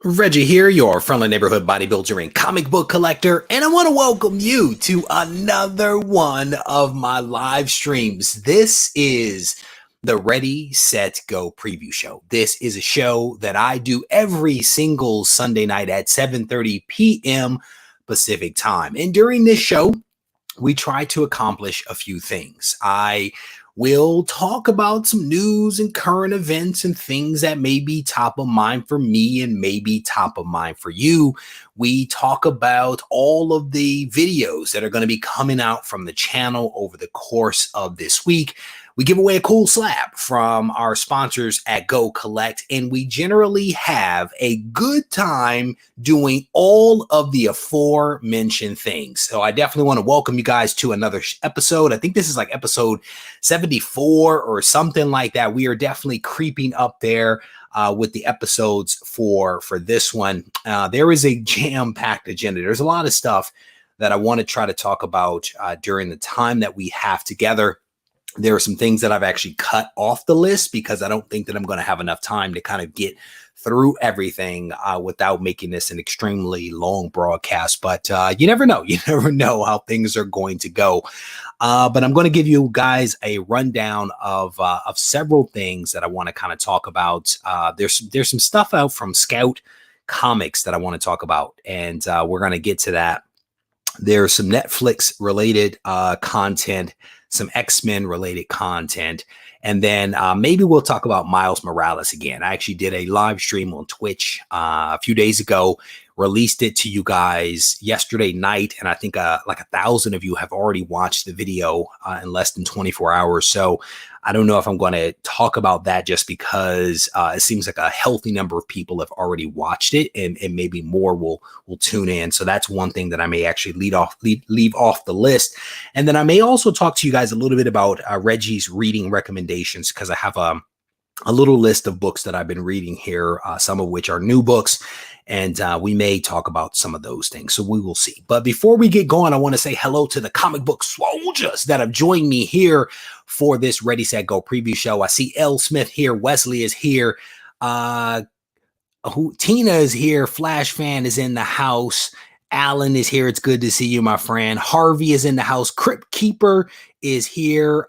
Reggie here, your friendly neighborhood bodybuilder and comic book collector, and I want to welcome you to another one of my live streams. This is the Ready, Set, Go preview show. This is a show that I do every single Sunday night at 7:30 p.m. Pacific time. And during this show, we try to accomplish a few things. I will talk about some news and current events and things that may be top of mind for me and maybe top of mind for you. We talk about all of the videos that are going to be coming out from the channel over the course of this week. We give away a cool slab from our sponsors at Go Collect, and we generally have a good time doing all of the aforementioned things. So I definitely want to welcome you guys to another episode. I think this is like episode 74 or something like that. We are definitely creeping up there with the episodes for this one. There is a jam-packed agenda. There's a lot of stuff that I want to try to talk about during the time that we have together. There are some things that I've actually cut off the list because I don't think that I'm going to have enough time to kind of get through everything without making this an extremely long broadcast. But you never know. You never know how things are going to go. But I'm going to give you guys a rundown of several things that I want to kind of talk about. There's some stuff out from Scout Comics that I want to talk about, and we're going to get to that. There's some Netflix related content, some X-Men related content, and then maybe we'll talk about Miles Morales again. I actually did a live stream on Twitch a few days ago, released it to you guys yesterday night, and I think like 1,000 of you have already watched the video in less than 24 hours. So I don't know if I'm going to talk about that just because it seems like a healthy number of people have already watched it, and maybe more will tune in. So that's one thing that I may actually leave off the list. And then I may also talk to you guys a little bit about Reggie's reading recommendations, because I have a little list of books that I've been reading here, some of which are new books. And we may talk about some of those things. So we will see. But before we get going, I want to say hello to the comic book soldiers that have joined me here for this Ready, Set, Go preview show. I see L. Smith here. Wesley is here. Tina is here. Flash Fan is in the house. Alan is here. It's good to see you, my friend. Harvey is in the house. Crypt Keeper is here.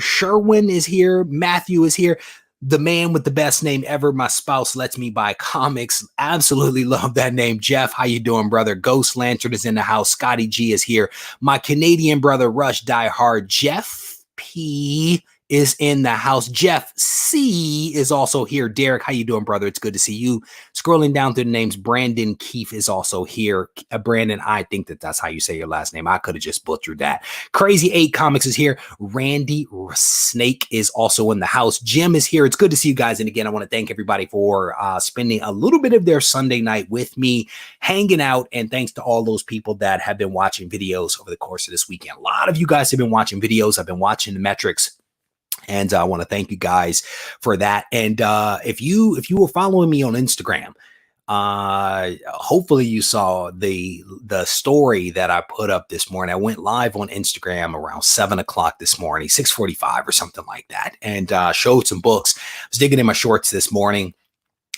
Sherwin is here. Matthew is here. The man with the best name ever, my spouse lets me buy comics. Absolutely love that name. Jeff, how you doing, brother? Ghost Lantern is in the house. Scotty G is here. My Canadian brother, Rush Die Hard. Jeff P is in the house. Jeff C is also here. Derek, how you doing, brother? It's good to see you. Scrolling down through the names, Brandon Keefe is also here. Brandon, I think that's how you say your last name. I could have just butchered that. Crazy 8 Comics is here. Randy Snake is also in the house. Jim is here. It's good to see you guys. And again, I want to thank everybody for spending a little bit of their Sunday night with me, hanging out. And thanks to all those people that have been watching videos over the course of this weekend. A lot of you guys have been watching videos. I've been watching the metrics. And I want to thank you guys for that. And if you were following me on Instagram, hopefully you saw the story that I put up this morning. I went live on Instagram around 7 o'clock this morning, 6:45 or something like that, and showed some books. I was digging in my shorts this morning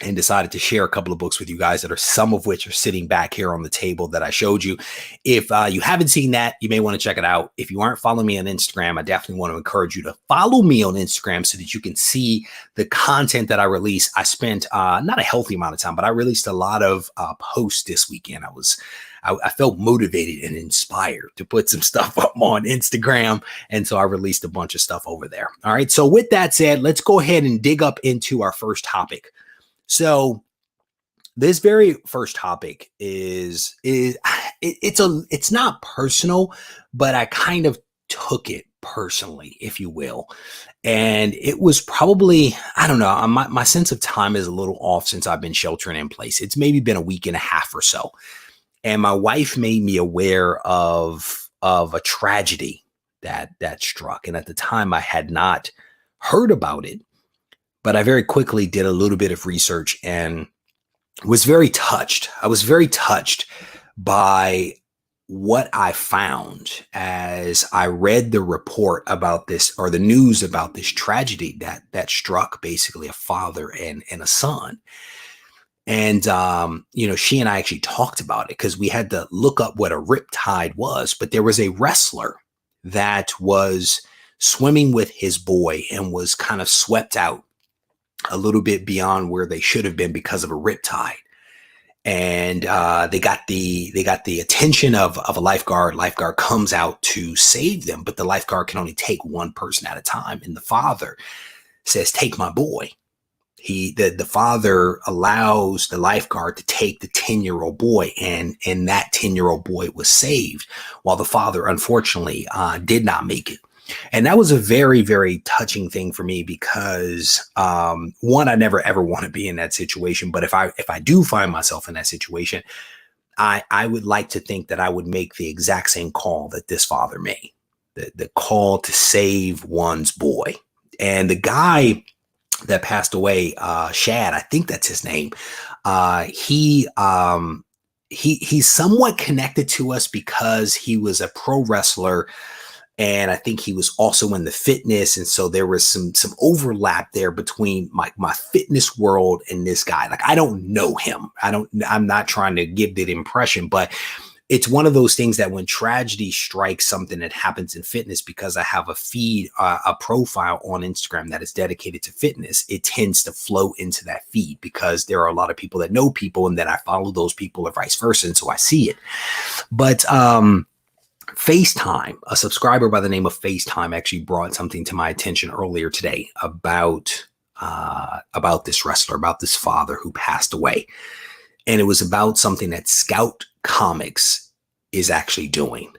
and decided to share a couple of books with you guys, that are some of which are sitting back here on the table that I showed you. If you haven't seen that, you may want to check it out. If you aren't following me on Instagram, I definitely want to encourage you to follow me on Instagram so that you can see the content that I release. I spent not a healthy amount of time, but I released a lot of posts this weekend. I felt motivated and inspired to put some stuff up on Instagram. And so I released a bunch of stuff over there. All right. So with that said, let's go ahead and dig up into our first topic. So this very first topic it's not personal, but I kind of took it personally, if you will. And it was probably, I don't know, my sense of time is a little off since I've been sheltering in place. It's maybe been a week and a half or so. And my wife made me aware of a tragedy that struck. And at the time I had not heard about it. But I very quickly did a little bit of research and was very touched. I was very touched by what I found as I read the report about this, or the news about this tragedy that struck basically a father and a son. And, she and I actually talked about it because we had to look up what a riptide was. But there was a wrestler that was swimming with his boy and was kind of swept out a little bit beyond where they should have been because of a riptide. And they got the attention of a lifeguard. Lifeguard comes out to save them, but the lifeguard can only take one person at a time. And the father says, "Take my boy." The father allows the lifeguard to take the 10-year-old boy, and that 10-year-old boy was saved, while the father unfortunately did not make it. And that was a very, very touching thing for me because one, I never ever want to be in that situation. But if I do find myself in that situation, I would like to think that I would make the exact same call that this father made, the call to save one's boy. And the guy that passed away, Shad, I think that's his name. He's somewhat connected to us because he was a pro wrestler, and I think he was also in the fitness, and so there was some overlap there between my fitness world and this guy. Like, I don't know him. I'm not trying to give that impression, but it's one of those things that when tragedy strikes something that happens in fitness, because I have a feed, a profile on Instagram that is dedicated to fitness, it tends to flow into that feed because there are a lot of people that know people and then I follow those people or vice versa. And so I see it. But FaceTime, a subscriber by the name of FaceTime actually brought something to my attention earlier today about this wrestler, about this father who passed away. And it was about something that Scout Comics is actually doing.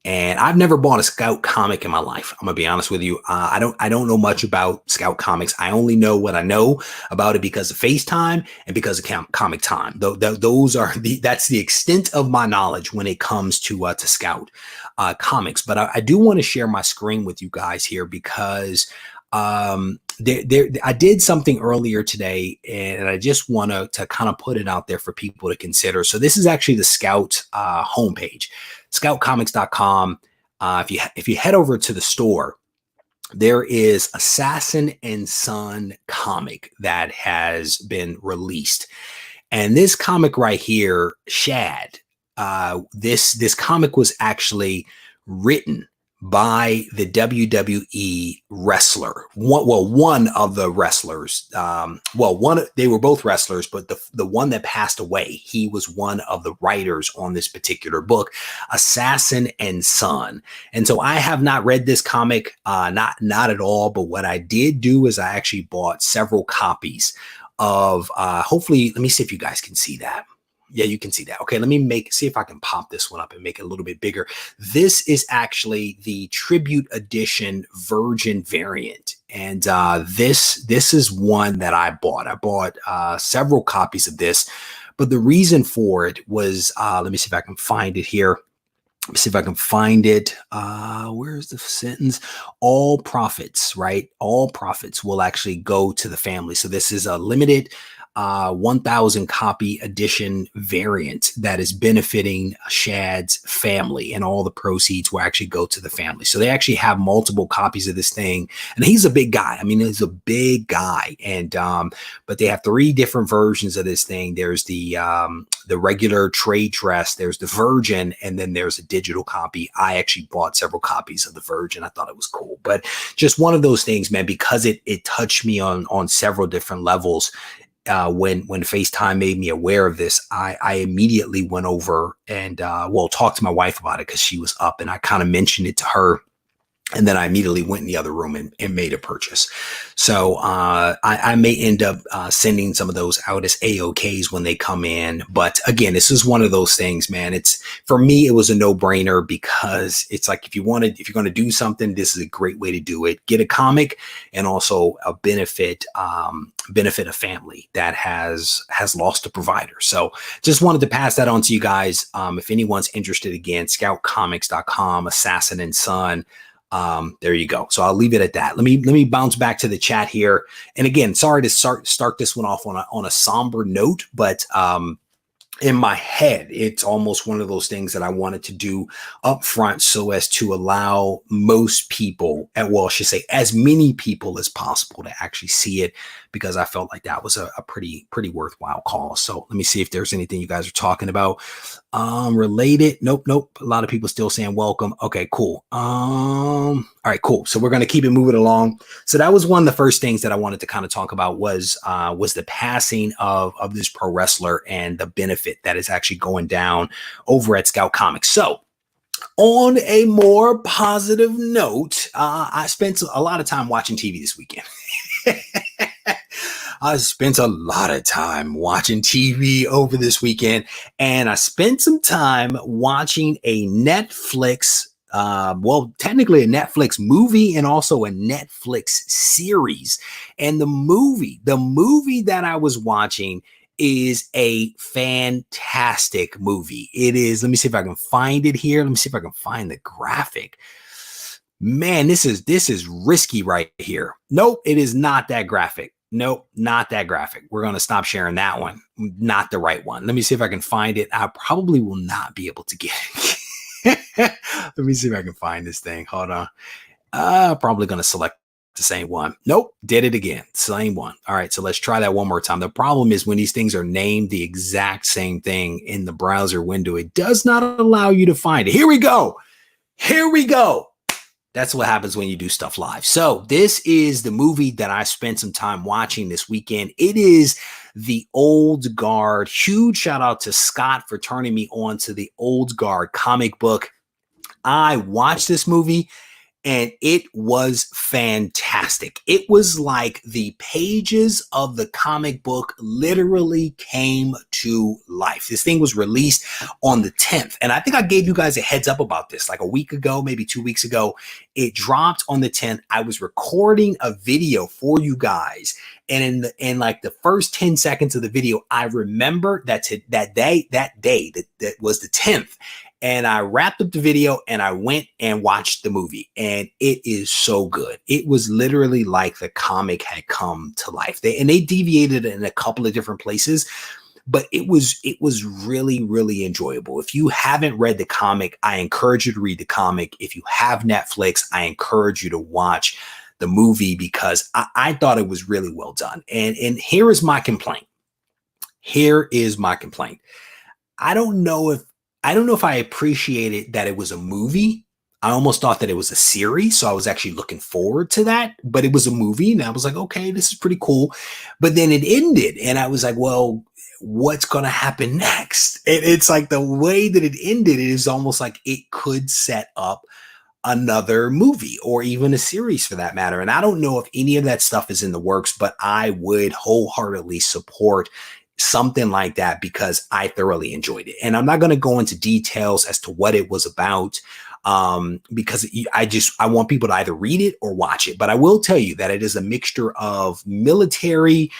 And I've never bought a Scout comic in my life. I'm gonna be honest with you. I don't know much about Scout Comics. I only know what I know about it because of FaceTime and because of Comic Time. That's the extent of my knowledge when it comes to Scout Comics. But I do want to share my screen with you guys here because I did something earlier today, and I just want to kind of put it out there for people to consider. So this is actually the Scout homepage, scoutcomics.com. If you head over to the store, there is Assassin and Son comic that has been released. And this comic right here, Shad, this comic was actually written by the WWE wrestler. One of the wrestlers. They were both wrestlers, but the one that passed away, he was one of the writers on this particular book, Assassin and Son. And so I have not read this comic, not at all. But what I did do is I actually bought several copies of. Hopefully, let me see if you guys can see that. Yeah, you can see that. Okay, let me see if I can pop this one up and make it a little bit bigger. This is actually the tribute edition virgin variant. And this is one that I bought. I bought several copies of this. But the reason for it was, let me see if I can find it here. Let me see if I can find it. Where's the sentence? All profits, right? All profits will actually go to the family. So this is a limited 1,000 copy edition variant that is benefiting Shad's family, and all the proceeds will actually go to the family. So they actually have multiple copies of this thing, and he's a big guy. I mean, he's a big guy, and but they have 3 different versions of this thing. There's the regular trade dress, there's the virgin, and then there's a digital copy. I actually bought several copies of the virgin. I thought it was cool, but just one of those things, man, because it touched me on several different levels. When FaceTime made me aware of this, I immediately went over and talked to my wife about it because she was up, and I kind of mentioned it to her. And then I immediately went in the other room and made a purchase. So I may end up sending some of those out as AOKs when they come in. But again, this is one of those things, man. It's, for me, it was a no-brainer because it's like, if you're going to do something, this is a great way to do it. Get a comic and also a benefit a family that has lost a provider. So just wanted to pass that on to you guys. If anyone's interested, again, scoutcomics.com, Assassin and Son. There you go. So I'll leave it at that. Let me bounce back to the chat here. And again, sorry to start this one off on a somber note, but in my head, it's almost one of those things that I wanted to do up front so as to allow most people, and well, I should say as many people as possible to actually see it, because I felt like that was a pretty worthwhile call. So let me see if there's anything you guys are talking about. Related. Nope. A lot of people still saying welcome. Okay, cool. All right, cool. So we're going to keep it moving along. So that was one of the first things that I wanted to kind of talk about was the passing of this pro wrestler and the benefit that is actually going down over at Scout Comics. So on a more positive note, I spent a lot of time watching TV this weekend. I spent a lot of time watching TV over this weekend, and I spent some time watching a Netflix, well, technically a Netflix movie and also a Netflix series. And the movie that I was watching is a fantastic movie. It is, let me see if I can find it here. Let me see if I can find the graphic. Man, this is risky right here. Nope, it is not that graphic. Nope, not that graphic. We're going to stop sharing that one. Not the right one. Let me see if I can find it. I probably will not be able to get it. Let me see if I can find this thing. Hold on. Probably going to select the same one. Nope, did it again. Same one. All right, so let's try that one more time. The problem is when these things are named the exact same thing in the browser window, it does not allow you to find it. Here we go. That's what happens when you do stuff live. So this is the movie that I spent some time watching this weekend. It is The Old Guard. Huge shout out to Scott for turning me on to The Old Guard comic book. I watched this movie and it was fantastic. It was like the pages of the comic book literally came to life. This thing was released on the 10th. And I think I gave you guys a heads up about this like a week ago, maybe 2 weeks ago. It dropped on the 10th. I was recording a video for you guys. And in like the first 10 seconds of the video, I remember that day that was the 10th. And I wrapped up the video and I went and watched the movie, and it is so good. It was literally like the comic had come to life. They deviated in a couple of different places, but it was really, really enjoyable. If you haven't read the comic, I encourage you to read the comic. If you have Netflix, I encourage you to watch the movie because I thought it was really well done. And here is my complaint. I don't know if I appreciated that it was a movie. I almost thought that it was a series. So I was actually looking forward to that, but it was a movie and I was like, okay, this is pretty cool. But then it ended and I was like, well, what's going to happen next? It's like the way that it ended, it is almost like it could set up another movie or even a series for that matter. And I don't know if any of that stuff is in the works, but I would wholeheartedly support something like that because I thoroughly enjoyed it. And I'm not going to go into details as to what it was about because I want people to either read it or watch it. But I will tell you that it is a mixture of military,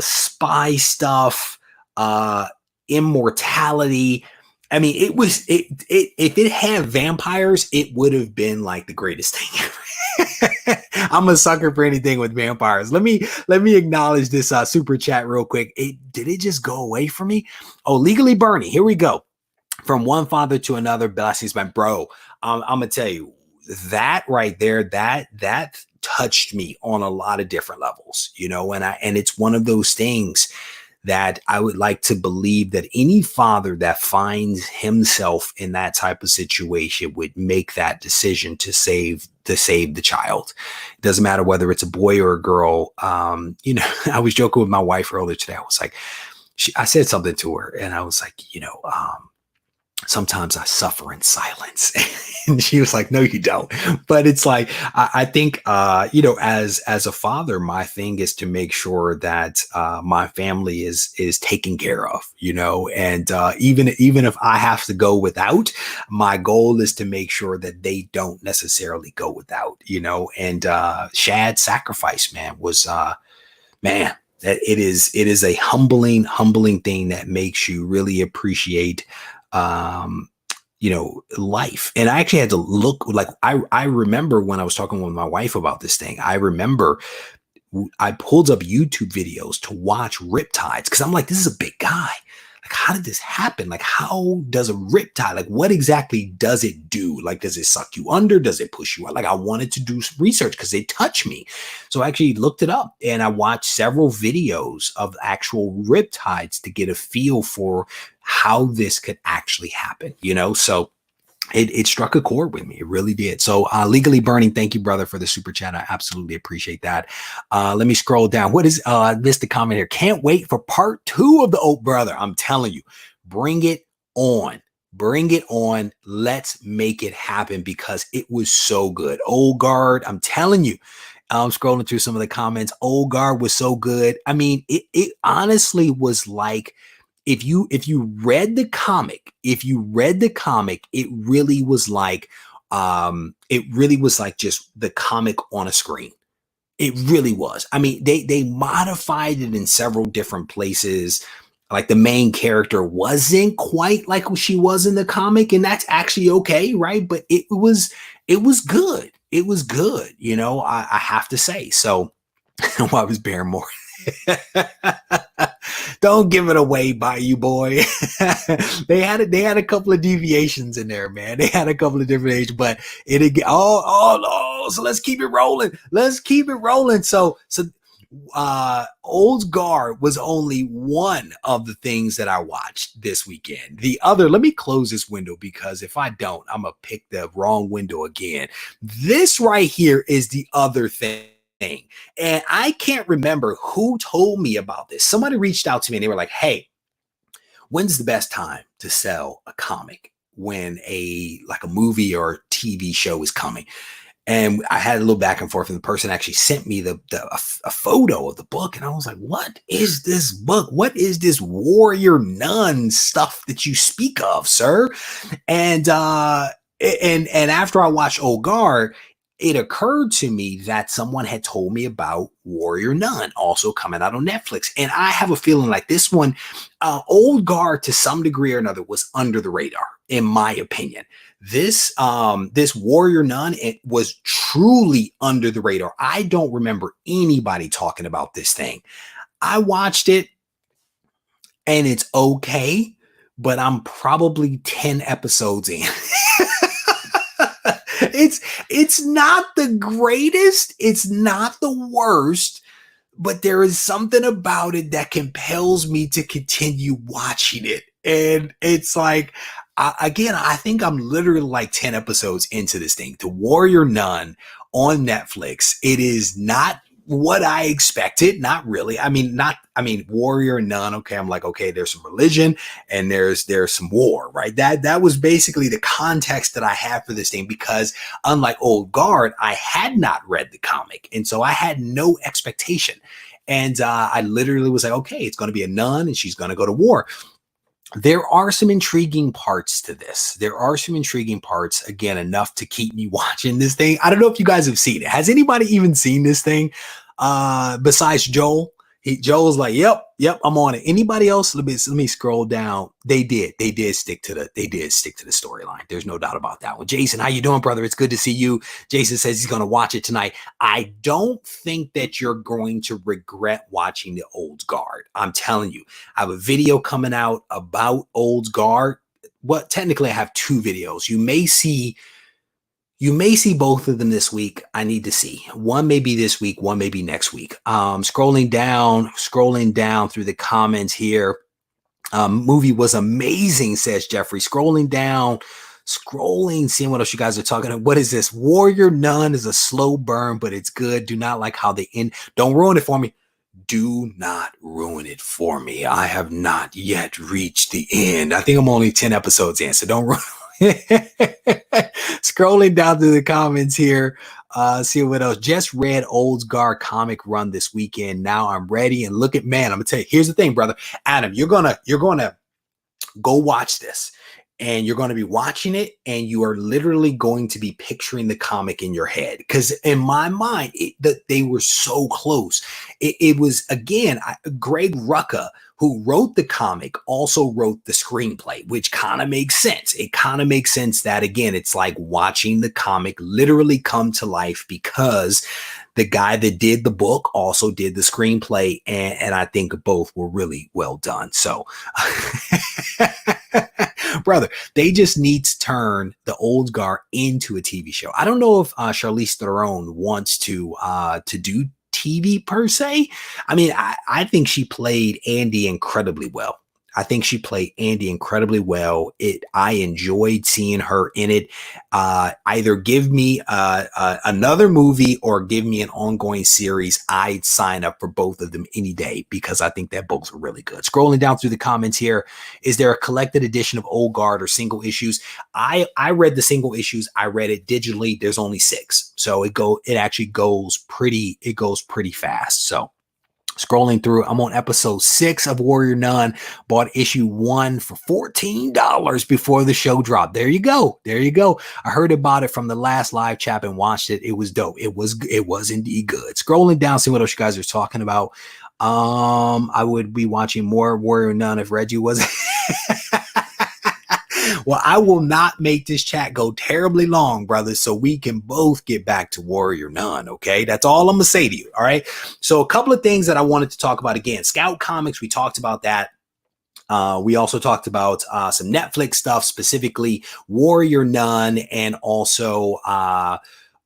spy stuff, immortality. I mean, if it had vampires, it would have been like the greatest thing ever. I'm a sucker for anything with vampires. Let me acknowledge this super chat real quick. Did it just go away from me? Oh, Legally Bernie. Here we go. From one father to another, blessings, my bro. I'm gonna tell you that right there. That touched me on a lot of different levels, you know. And it's one of those things that I would like to believe that any father that finds himself in that type of situation would make that decision to save the child. It doesn't matter whether it's a boy or a girl. You know, I was joking with my wife earlier today. I was like, I said something to her and I was like, you know, sometimes I suffer in silence. And she was like, no, you don't. But it's like, I think, you know, as a father, my thing is to make sure that my family is taken care of, you know, and even if I have to go without, my goal is to make sure that they don't necessarily go without, you know, and Shad's sacrifice, man, was, man, it is a humbling thing that makes you really appreciate you know, life. And I actually had to look, like, I remember when I was talking with my wife about this thing, I remember I pulled up YouTube videos to watch Riptides because I'm like, this is a big guy. like, how did this happen? Like, how does a riptide, like, what exactly does it do? Like, does it suck you under? Does it push you out? Like, I wanted to do some research because they touch me. So I actually looked it up and I watched several videos of actual riptides to get a feel for how this could actually happen, you know? So it struck a chord with me. It really did. So Legally Burning, thank you, brother, for the super chat. I absolutely appreciate that. Let me scroll down. What is missed the comment here? Can't wait for part 2 of the Oak Brother. I'm telling you, bring it on. Bring it on. Let's make it happen because it was so good. Old Guard, I'm telling you. I'm scrolling through some of the comments. Old Guard was so good. I mean, it honestly was like, if you read the comic, it really was like just the comic on a screen. It really was. I mean, they modified it in several different places. Like the main character wasn't quite like she was in the comic, and that's actually okay, right? But it was good. It was good, you know, I have to say. So why was Barrymore? Don't give it away by you, boy. They had a couple of deviations in there, man. They had a couple of different ages, but so let's keep it rolling. So Old Guard was only one of the things that I watched this weekend. The other, let me close this window because if I don't, I'm gonna pick the wrong window again. This right here is the other thing. And I can't remember who told me about this. Somebody reached out to me and they were like, hey, when's the best time to sell a comic when a movie or TV show is coming? And I had a little back and forth, and the person actually sent me a photo of the book, and I was like, "What is this book? What is this warrior nun stuff that you speak of, sir?" And after I watched Old Guard, it occurred to me that someone had told me about Warrior Nun also coming out on Netflix. And I have a feeling like this one, Old Guard to some degree or another was under the radar, in my opinion. This Warrior Nun, it was truly under the radar. I don't remember anybody talking about this thing. I watched it and it's okay, but I'm probably 10 episodes in. It's not the greatest, it's not the worst, but there is something about it that compels me to continue watching it. And it's like, I think I'm literally like 10 episodes into this thing. The Warrior Nun on Netflix. It is not what I expected. Not really. I mean, Warrior Nun. Okay. I'm like, okay, there's some religion and there's some war, right? That was basically the context that I had for this thing, because unlike Old Guard, I had not read the comic. And so I had no expectation. And I literally was like, okay, it's going to be a nun and she's going to go to war. There are some intriguing parts to this. There are some intriguing parts, again, enough to keep me watching this thing. I don't know if you guys have seen it. Has anybody even seen this thing besides Joel? Joel's like, yep, I'm on it. Anybody else? Let me scroll down. They did stick to the storyline. There's no doubt about that one. Jason, how you doing, brother? It's good to see you. Jason says he's going to watch it tonight. I don't think that you're going to regret watching the Old Guard. I'm telling you, I have a video coming out about Old Guard. Well, technically I have 2 videos. You may see both of them this week. I need to see. One may be this week, one may be next week. Scrolling down through the comments here. Movie was amazing, says Jeffrey. Scrolling, seeing what else you guys are talking about. What is this? Warrior Nun is a slow burn, but it's good. Do not like how they end. Don't ruin it for me. Do not ruin it for me. I have not yet reached the end. I think I'm only 10 episodes in, so don't ruin Scrolling down to the comments here, see what else. Just read Old Guard comic run this weekend. Now I'm ready, and look at, man, I'm gonna tell you, here's the thing, brother Adam, you're gonna go watch this, and you're going to be watching it, and you are literally going to be picturing the comic in your head, because in my mind they were so close. It was, again, Greg Rucka, who wrote the comic, also wrote the screenplay, which kind of makes sense. It kind of makes sense that, again, it's like watching the comic literally come to life, because The guy that did the book also did the screenplay, and I think both were really well done. So, brother, they just need to turn the old guard into a TV show. I don't know if Charlize Theron wants to do TV per se. I mean, I think she played Andy incredibly well. I think she played Andy incredibly well. I enjoyed seeing her in it. Either give me another movie or give me an ongoing series. I'd sign up for both of them any day because I think that both are really good. Scrolling down through the comments here, is there a collected edition of Old Guard or single issues? I read the single issues. I read it digitally. There's only 6, so it actually goes pretty fast. So, scrolling through, I'm on episode 6 of Warrior Nun. Bought issue 1 for $14 before the show dropped. There you go. I heard about it from the last live chat and watched it. It was dope. It was indeed good. Scrolling down, see what else you guys are talking about. I would be watching more Warrior Nun if Reggie wasn't. Well, I will not make this chat go terribly long, brother, so we can both get back to Warrior Nun, okay? That's all I'm going to say to you, all right? So a couple of things that I wanted to talk about again. Scout Comics, we talked about that. We also talked about some Netflix stuff, specifically Warrior Nun and also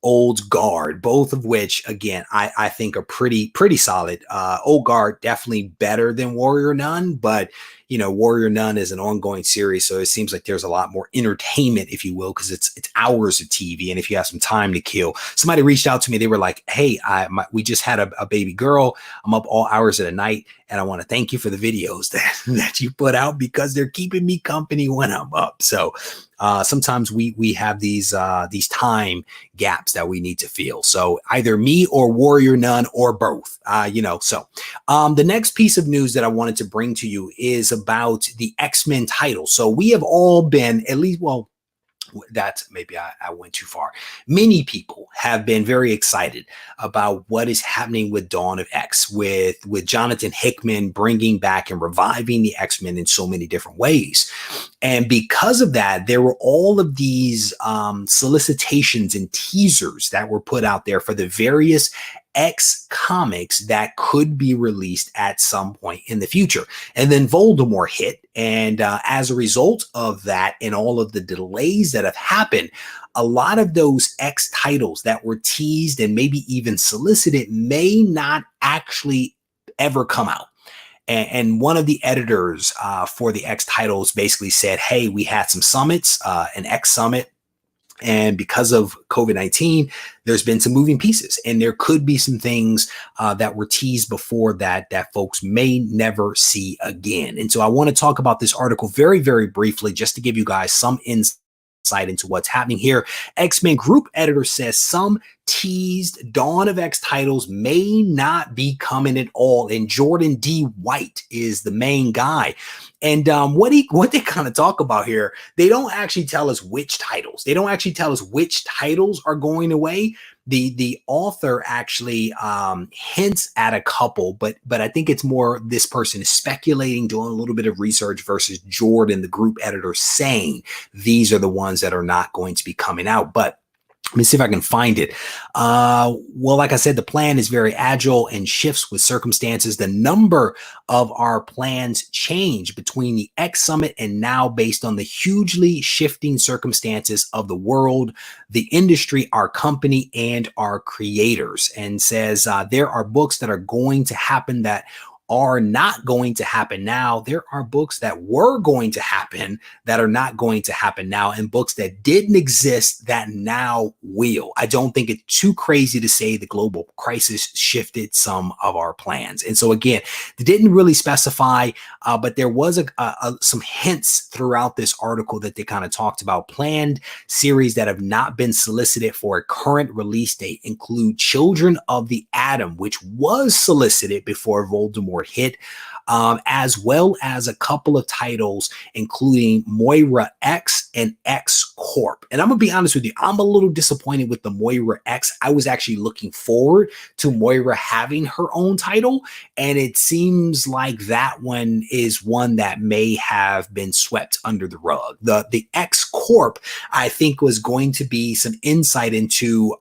Old Guard, both of which, again, I think are pretty solid. Old Guard definitely better than Warrior Nun, but you know, Warrior Nun is an ongoing series, so it seems like there's a lot more entertainment, if you will, because it's hours of TV, and if you have some time to kill. Somebody reached out to me. They were like, hey, we just had a baby girl. I'm up all hours of the night, and I want to thank you for the videos that you put out because they're keeping me company when I'm up. So sometimes we have these time gaps that we need to fill. So either me or Warrior Nun or both, you know. So the next piece of news that I wanted to bring to you is about the X-Men title. So we have all been, at least, well, that's maybe I went too far. Many people have been very excited about what is happening with Dawn of X, with Jonathan Hickman bringing back and reviving the X-Men in so many different ways. And because of that, there were all of these solicitations and teasers that were put out there for the various X comics that could be released at some point in the future. And then Voldemort hit. And as a result of that and all of the delays that have happened, a lot of those X titles that were teased and maybe even solicited may not actually ever come out. And one of the editors for the X titles basically said, hey, we had some summits, an X summit. And because of COVID-19, there's been some moving pieces, and there could be some things that were teased before that folks may never see again. And so I want to talk about this article very, very briefly, just to give you guys some insight into what's happening here. X-Men group editor says some teased Dawn of X titles may not be coming at all, and Jordan D. White is the main guy. And what they kind of talk about here, they don't actually tell us which titles. They don't actually tell us which titles are going away. The author actually hints at a couple, but I think it's more this person is speculating, doing a little bit of research, versus Jordan, the group editor, saying these are the ones that are not going to be coming out. But let me see if I can find it. Well, like I said, the plan is very agile and shifts with circumstances. The number of our plans change between the X Summit and now based on the hugely shifting circumstances of the world, the industry, our company, and our creators. And says there are books that are going to happen that are not going to happen now. There are books that were going to happen that are not going to happen now, and books that didn't exist that now will. I don't think it's too crazy to say the global crisis shifted some of our plans. And so again, they didn't really specify, but there was some hints throughout this article that they kind of talked about. Planned series that have not been solicited for a current release date include Children of the Atom, which was solicited before Voldemort hit, as well as a couple of titles, including Moira X and X Corp. And I'm gonna be honest with you, I'm a little disappointed with the Moira X. I was actually looking forward to Moira having her own title, and it seems like that one is one that may have been swept under the rug. The X Corp, I think, was going to be some insight into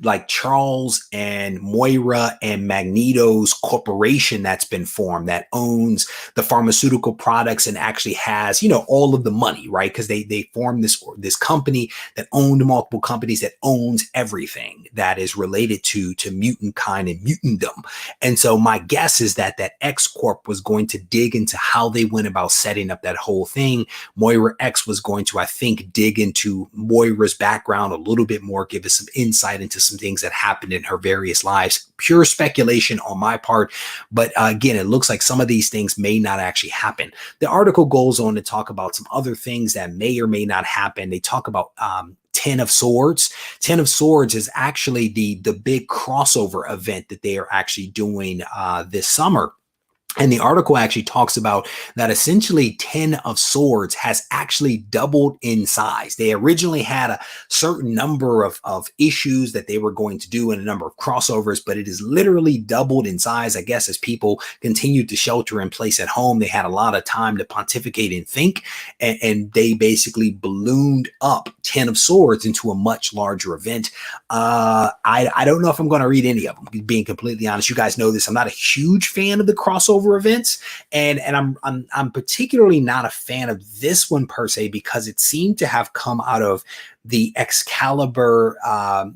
like Charles and Moira and Magneto's corporation that's been formed that owns the pharmaceutical products and actually has, you know, all of the money, right? Because they formed this company that owned multiple companies that owns everything that is related to mutant kind and mutantdom. And so my guess is that X Corp was going to dig into how they went about setting up that whole thing. Moira X was going to, I think, dig into Moira's background a little bit more, give us some insight into some things that happened in her various lives. Pure speculation on my part, but again, it looks like some of these things may not actually happen. The article goes on to talk about some other things that may or may not happen. They talk about 10 of Swords. 10 of Swords is actually the big crossover event that they are actually doing this summer. And the article actually talks about that essentially 10 of Swords has actually doubled in size. They originally had a certain number of issues that they were going to do and a number of crossovers, but it is literally doubled in size. I guess as people continued to shelter in place at home, they had a lot of time to pontificate and think, and they basically ballooned up 10 of Swords into a much larger event. I don't know if I'm going to read any of them, being completely honest. You guys know this. I'm not a huge fan of the crossover events, and I'm particularly not a fan of this one per se because it seemed to have come out of the Excalibur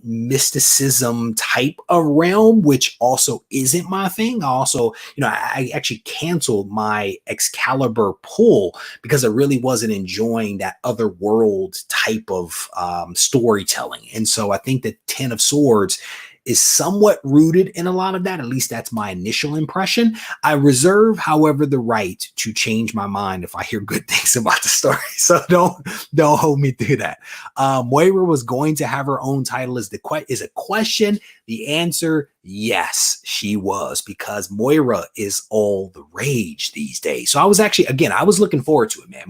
mysticism type of realm, which also isn't my thing. I actually canceled my Excalibur pull because I really wasn't enjoying that other world type of storytelling. And so I think that 10 of Swords is somewhat rooted in a lot of that. At least that's my initial impression. I reserve, however, the right to change my mind if I hear good things about the story. So don't hold me through that. Moira was going to have her own title is a question. The answer, yes, she was, because Moira is all the rage these days. So I was actually, again, I was looking forward to it, man.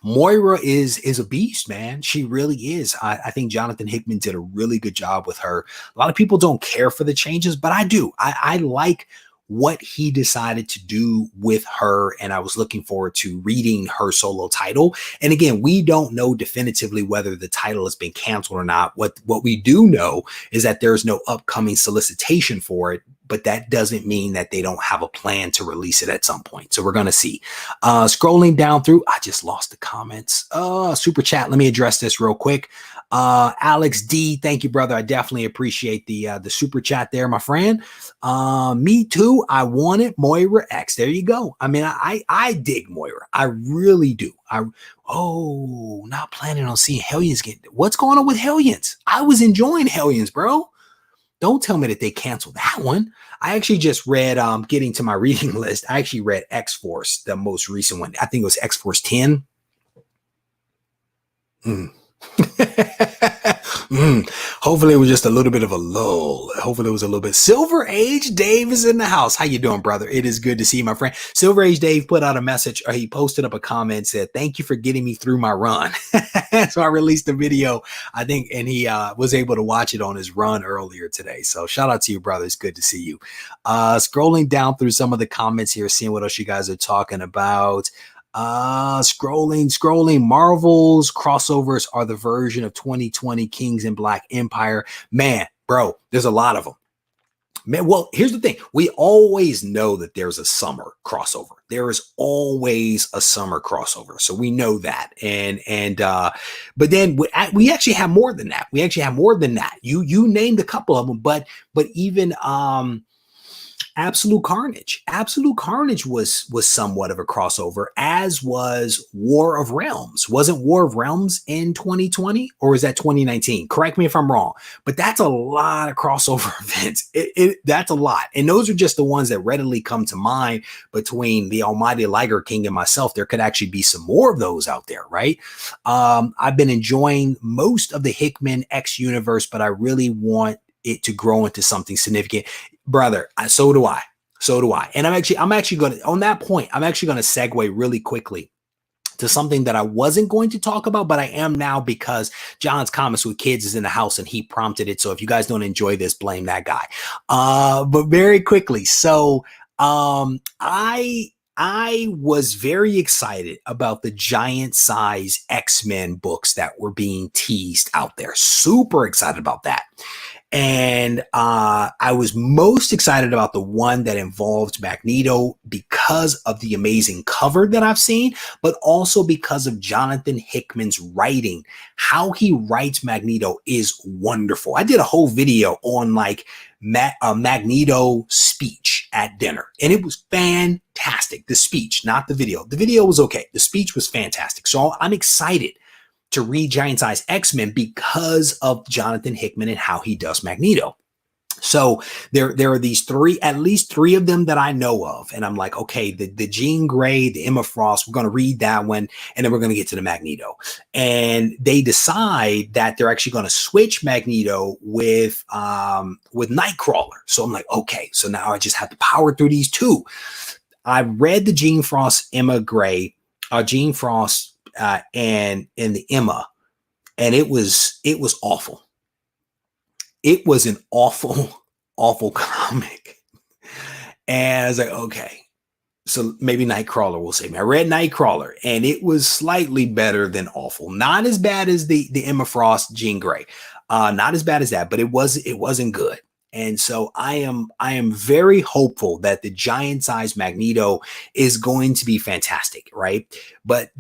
Moira is a beast, man. She really is. I think Jonathan Hickman did a really good job with her. A lot of people don't care for the changes, but I do. I like what he decided to do with her, and I was looking forward to reading her solo title. And again, we don't know definitively whether the title has been canceled or not. What we do know is that there's no upcoming solicitation for it, but that doesn't mean that they don't have a plan to release it at some point. So we're going to see. Scrolling down through, I just lost the comments. Super chat. Let me address this real quick. Alex D, thank you, brother. I definitely appreciate the super chat there, my friend. Me too. I wanted Moira X. There you go. I mean, I dig Moira. I really do. Not planning on seeing Hellions get. What's going on with Hellions? I was enjoying Hellions, bro. Don't tell me that they canceled that one. I actually just read, getting to my reading list, I actually read X-Force, the most recent one. I think it was X-Force 10. Hopefully it was just a little bit of a lull. Hopefully it was a little bit. Silver Age Dave is in the house. How you doing, brother? It is good to see you, my friend. Silver Age Dave put out a message, or he posted up a comment, said, "Thank you for getting me through my run." So I released a video, I think, and he was able to watch it on his run earlier today. So shout out to you, brother. It's good to see you. Scrolling down through some of the comments here, seeing what else you guys are talking about. Scrolling. Marvel's crossovers are the version of 2020 Kings and Black Empire. Man, bro, there's a lot of them. Man, well, here's the thing. We always know that there's a summer crossover. There is always a summer crossover. So we know that. But then we actually have more than that. You named a couple of them, but even, Absolute Carnage. Absolute Carnage was somewhat of a crossover, as was War of Realms. Wasn't War of Realms in 2020, or is that 2019? Correct me if I'm wrong, but that's a lot of crossover events. That's a lot. And those are just the ones that readily come to mind between the Almighty Liger King and myself. There could actually be some more of those out there, right? I've been enjoying most of the Hickman X universe, but I really want it to grow into something significant. Brother, so do I. And I'm actually going to, on that point, I'm actually going to segue really quickly to something that I wasn't going to talk about, but I am now, because John's Comics with Kids is in the house and he prompted it. So if you guys don't enjoy this, blame that guy. But very quickly. So, I I was very excited about the giant size X-Men books that were being teased out there. Super excited about that. And I was most excited about the one that involved Magneto because of the amazing cover that I've seen, but also because of Jonathan Hickman's writing. How he writes Magneto is wonderful. I did a whole video on like Magneto speech at dinner, and it was fantastic. The speech, not the video. The video was okay. The speech was fantastic. So I'm excited to read Giant Size X-Men because of Jonathan Hickman and how he does Magneto. So there are these three, at least three of them that I know of. And I'm like, okay, the Jean Grey, the Emma Frost, we're going to read that one. And then we're going to get to the Magneto. And they decide that they're actually going to switch Magneto with Nightcrawler. So I'm like, okay, so now I just have to power through these two. I read the Jean Frost, Emma Grey, Jean Frost, and the Emma, and it was awful. It was an awful comic. And I was like, okay, so maybe Nightcrawler will save me. I read Nightcrawler, and it was slightly better than awful. Not as bad as the Emma Frost, Jean Grey. Not as bad as that, but it wasn't good. And so I am very hopeful that the giant size Magneto is going to be fantastic, right? But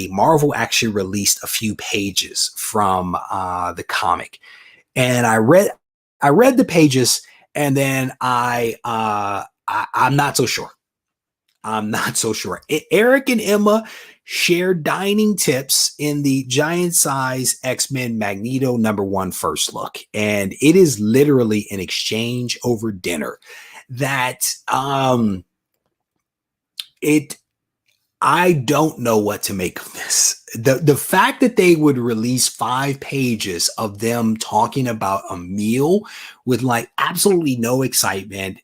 Marvel actually released a few pages from the comic, and I read the pages, and then I'm not so sure. I'm not so sure. Eric and Emma share dining tips in the giant size X-Men Magneto #1 first look. And it is literally an exchange over dinner that I don't know what to make of this. The fact that they would release 5 pages of them talking about a meal with like absolutely no excitement.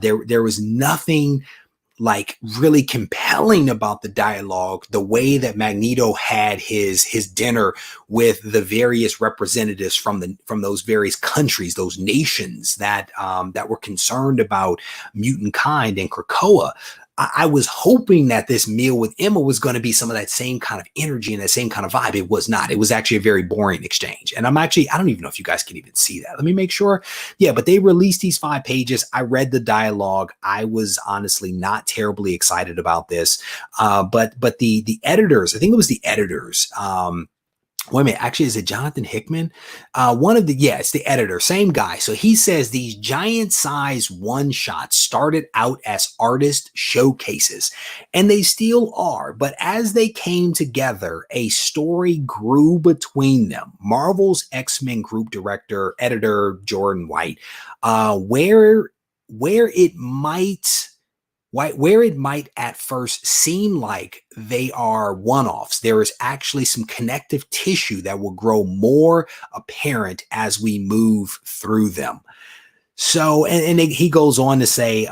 There was nothing like really compelling about the dialogue, the way that Magneto had his dinner with the various representatives from those various countries, those nations that were concerned about mutant kind in Krakoa. I was hoping that this meal with Emma was going to be some of that same kind of energy and that same kind of vibe. It was not. It was actually a very boring exchange. And I don't even know if you guys can even see that. Let me make sure. Yeah, but they released these 5 pages. I read the dialogue. I was honestly not terribly excited about this. But the editors, I think it was the editors, wait a minute, actually, is it Jonathan Hickman? It's the editor, same guy. So he says these giant size one-shots started out as artist showcases, and they still are. But as they came together, a story grew between them. Marvel's X-Men group editor, Jordan White, where it might at first seem like they are one-offs, there is actually some connective tissue that will grow more apparent as we move through them. So, and he goes on to say,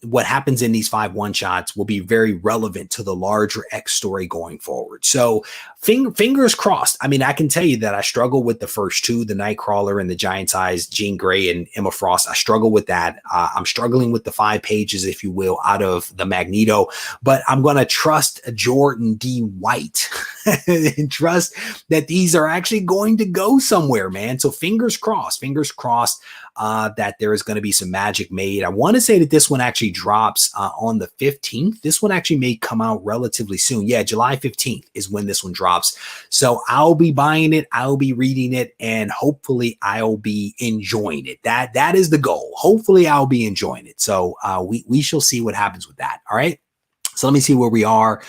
what happens in these 5 one-shots will be very relevant to the larger X story going forward. So fingers crossed. I mean, I can tell you that I struggle with the first 2, the Nightcrawler and the giant size Jean Grey and Emma Frost. I struggle with that. I'm struggling with the 5 pages, if you will, out of the Magneto, but I'm going to trust Jordan D. White and trust that these are actually going to go somewhere, man. So fingers crossed, that there is going to be some magic made. I want to say that this one actually drops on the 15th. This one actually may come out relatively soon. Yeah, July 15th is when this one drops. So I'll be buying it. I'll be reading it, and hopefully I'll be enjoying it. That is the goal. Hopefully I'll be enjoying it. So we shall see what happens with that. All right. So let me see where we are.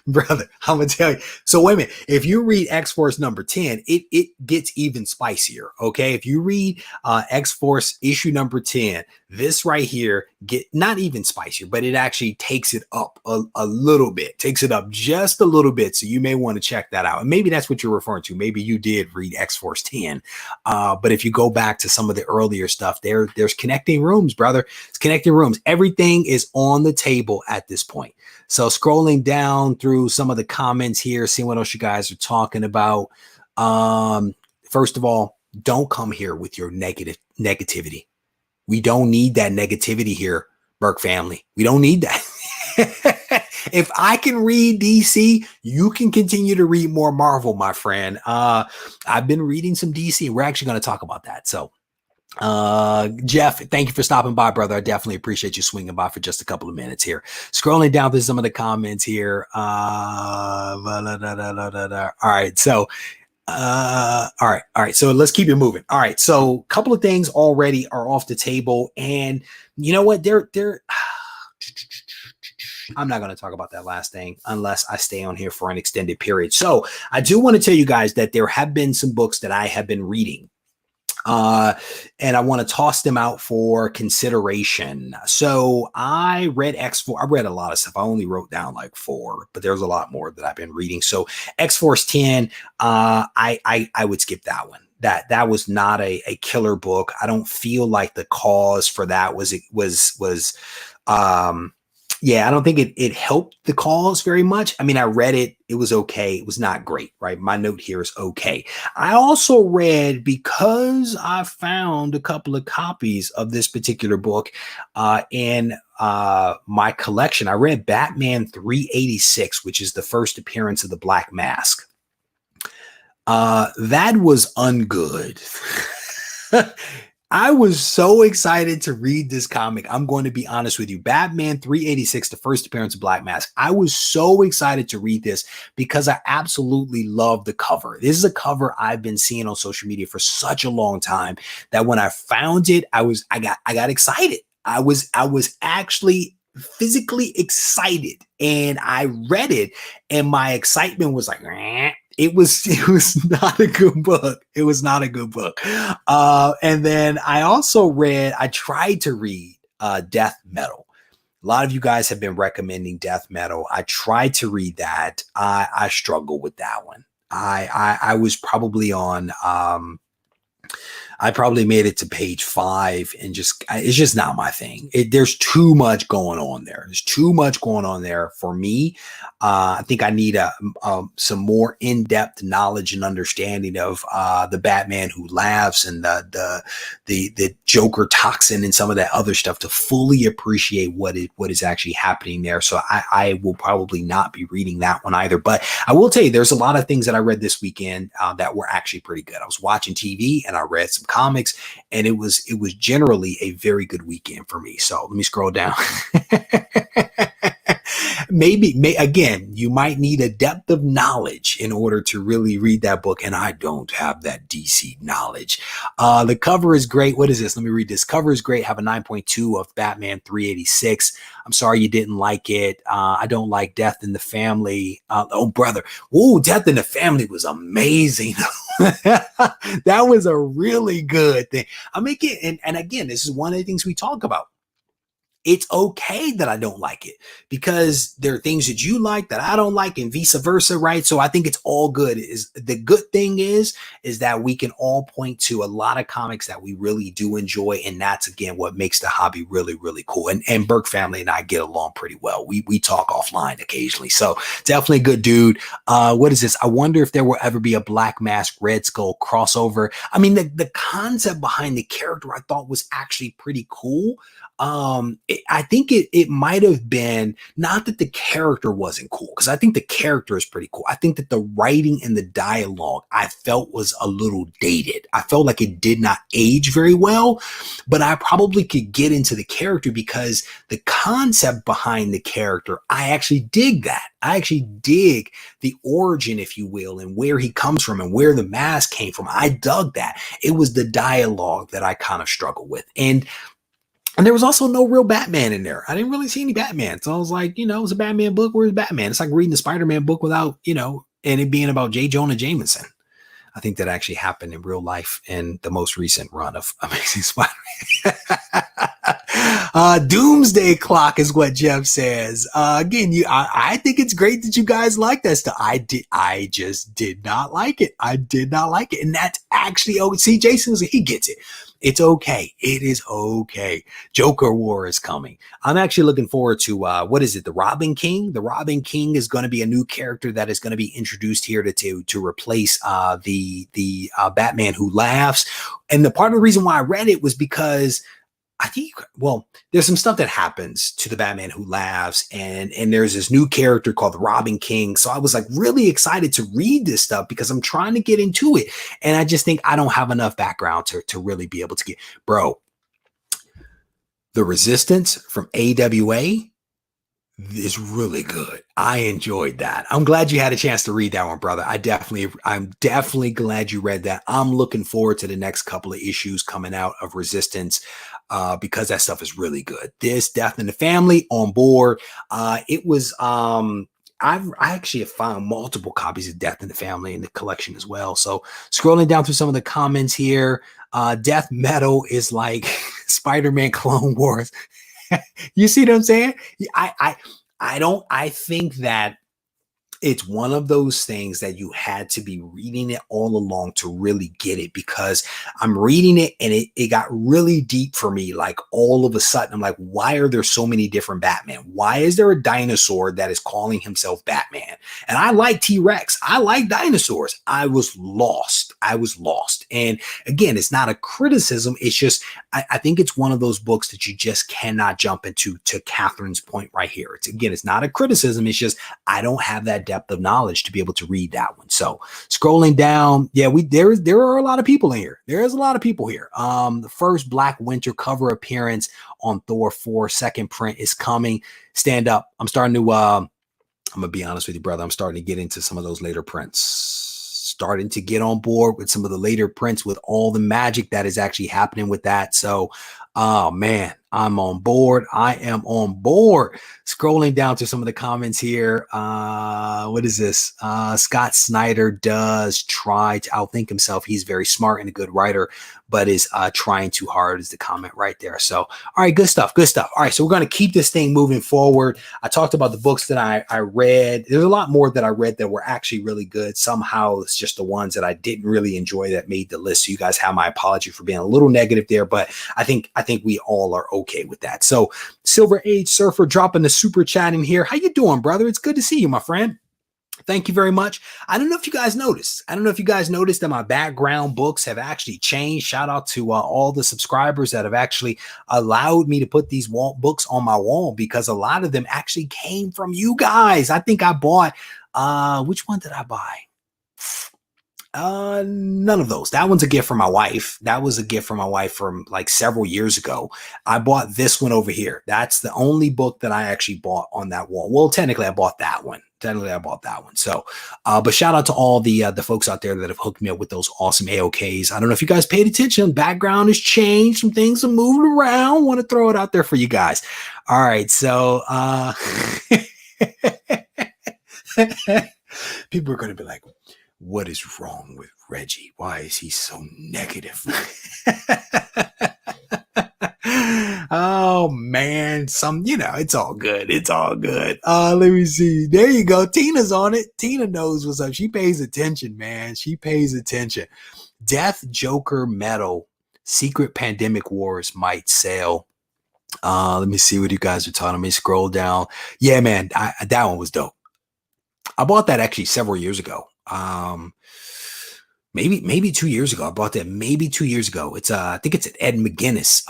Brother, I'm gonna tell you. So wait a minute. If you read X-Force #10, it gets even spicier. Okay. If you read X-Force issue #10, this right here get not even spicier, but it actually takes it up a little bit, takes it up just a little bit. So you may want to check that out. And maybe that's what you're referring to. Maybe you did read X-Force 10. But if you go back to some of the earlier stuff, there's connecting rooms, brother. It's connecting rooms. Everything is on the table at this point. So scrolling down through some of the comments here, seeing what else you guys are talking about. First of all, don't come here with your negativity. We don't need that negativity here. Burke family. We don't need that. If I can read DC, you can continue to read more Marvel, my friend. I've been reading some DC. We're actually going to talk about that. So, Jeff, thank you for stopping by, brother. I definitely appreciate you swinging by for just a couple of minutes here. Scrolling down through some of the comments here. All right. So, all right. So let's keep it moving. All right. So a couple of things already are off the table, and you know what? I'm not going to talk about that last thing unless I stay on here for an extended period. So I do want to tell you guys that there have been some books that I have been reading. And I want to toss them out for consideration. So I read X-Force. I read a lot of stuff. I only wrote down like 4, but there's a lot more that I've been reading. So X-Force 10, I would skip that one. That was not a killer book. I don't feel like the cause for that was yeah, I don't think it helped the cause very much. I mean, I read it. It was okay. It was not great, right? My note here is okay. I also read, because I found a couple of copies of this particular book in my collection. I read Batman 386, which is the first appearance of the Black Mask. That was ungood. I was so excited to read this comic. I'm going to be honest with you. Batman 386, the first appearance of Black Mask. I was so excited to read this because I absolutely love the cover. This is a cover I've been seeing on social media for such a long time that when I found it, I got excited. I was actually physically excited, and I read it, and my excitement was like, it was not a good book. It was not a good book. And then I tried to read Death Metal. A lot of you guys have been recommending Death Metal. I tried to read that. I struggled with that one. I was probably on I probably made it to page 5, and it's just not my thing. There's too much going on there. There's too much going on there for me. I think I need some more in-depth knowledge and understanding of the Batman Who Laughs and the Joker toxin and some of that other stuff to fully appreciate what is actually happening there. So I will probably not be reading that one either. But I will tell you, there's a lot of things that I read this weekend that were actually pretty good. I was watching TV and I read some comics, and it was generally a very good weekend for me. So let me scroll down. Again, you might need a depth of knowledge in order to really read that book, and I don't have that DC knowledge. The cover is great. What is this? Let me read this. Cover is great. Have a 9.2 of Batman 386. I'm sorry you didn't like it. I don't like Death in the Family. Oh, brother. Whoa, Death in the Family was amazing. That was a really good thing. And again, this is one of the things we talk about. It's okay that I don't like it, because there are things that you like that I don't like, and vice versa, right? So I think it's all good. The good thing is that we can all point to a lot of comics that we really do enjoy, and that's again what makes the hobby really, really cool. And Burke family and I get along pretty well. We talk offline occasionally, so definitely a good dude. What is this? I wonder if there will ever be a Black Mask Red Skull crossover. I mean, the concept behind the character I thought was actually pretty cool. I think it might have been not that the character wasn't cool, because I think the character is pretty cool. I think that the writing and the dialogue I felt was a little dated. I felt like it did not age very well, but I probably could get into the character because the concept behind the character, I actually dig that. I actually dig the origin, if you will, and where he comes from and where the mask came from. I dug that. It was the dialogue that I kind of struggled with. And there was also no real Batman in there. I didn't really see any Batman. So I was like, it was a Batman book. Where's Batman? It's like reading the Spider-Man book without, and it being about J. Jonah Jameson. I think that actually happened in real life in the most recent run of Amazing Spider-Man. Doomsday Clock is what Jeff says. Again, I think it's great that you guys like that stuff. I just did not like it. I did not like it. And that's actually, see, Jason, he gets it. It's okay. It is okay. Joker War is coming. I'm actually looking forward to, what is it? The Robin King. The Robin King is going to be a new character that is going to be introduced here to replace the Batman Who Laughs. And the part of the reason why I read it was because I think, well, there's some stuff that happens to the Batman Who Laughs, and there's this new character called the Robin King. So I was like really excited to read this stuff because I'm trying to get into it. And I just think I don't have enough background to really be able to get, bro, the Resistance from AWA is really good. I enjoyed that. I'm glad you had a chance to read that one, brother. I'm definitely glad you read that. I'm looking forward to the next couple of issues coming out of Resistance because that stuff is really good. This Death in the Family on board. It was I actually have found multiple copies of Death in the Family in the collection as well. So scrolling down through some of the comments here, Death Metal is like Spider-Man Clone Wars. You see what I'm saying? I think that it's one of those things that you had to be reading it all along to really get it, because I'm reading it and it got really deep for me. Like all of a sudden, I'm like, why are there so many different Batman? Why is there a dinosaur that is calling himself Batman? And I like T-Rex. I like dinosaurs. I was lost. And again, it's not a criticism. It's just, I think it's one of those books that you just cannot jump into, to Catherine's point right here. It's not a criticism. It's just, I don't have that depth of knowledge to be able to read that one. So scrolling down, yeah, there are a lot of people in here. There's a lot of people here. The first Black Winter cover appearance on Thor 4 second print is coming. Stand up. I'm starting to, I'm gonna be honest with you, brother. I'm starting to get into some of those later prints. Starting to get on board with some of the later prints with all the magic that is actually happening with that. So, oh man, I'm on board. I am on board. Scrolling down to some of the comments here. What is this? Scott Snyder does try to outthink himself. He's very smart and a good writer, but is trying too hard is the comment right there. So, all right, good stuff. All right, so we're going to keep this thing moving forward. I talked about the books that I read. There's a lot more that I read that were actually really good. Somehow it's just the ones that I didn't really enjoy that made the list. So you guys have my apology for being a little negative there, but I think we all are okay with that. So Silver Age Surfer dropping the super chat in here. How you doing, brother? It's good to see you, my friend. Thank you very much. I don't know if you guys noticed. That my background books have actually changed. Shout out to all the subscribers that have actually allowed me to put these books on my wall, because a lot of them actually came from you guys. I think I bought, which one did I buy? None of those. That one's a gift from my wife. That was a gift from my wife from like several years ago. I bought this one over here. That's the only book that I actually bought on that wall. Well, technically I bought that one. So, but shout out to all the folks out there that have hooked me up with those awesome AOKs. I don't know if you guys paid attention. Background has changed. Some things have moved around. Want to throw it out there for you guys. All right. So, people are going to be like, what is wrong with Reggie? Why is he so negative? Oh man, it's all good. Let me see. There you go. Tina's on it. Tina knows what's up. She pays attention, man. She pays attention. Death Joker Metal Secret Pandemic Wars might sell. Let me see what you guys are talking. Let me scroll down. Yeah, man, that one was dope. I bought that actually several years ago. Maybe 2 years ago. I bought that maybe 2 years ago. It's I think it's an Ed McGuinness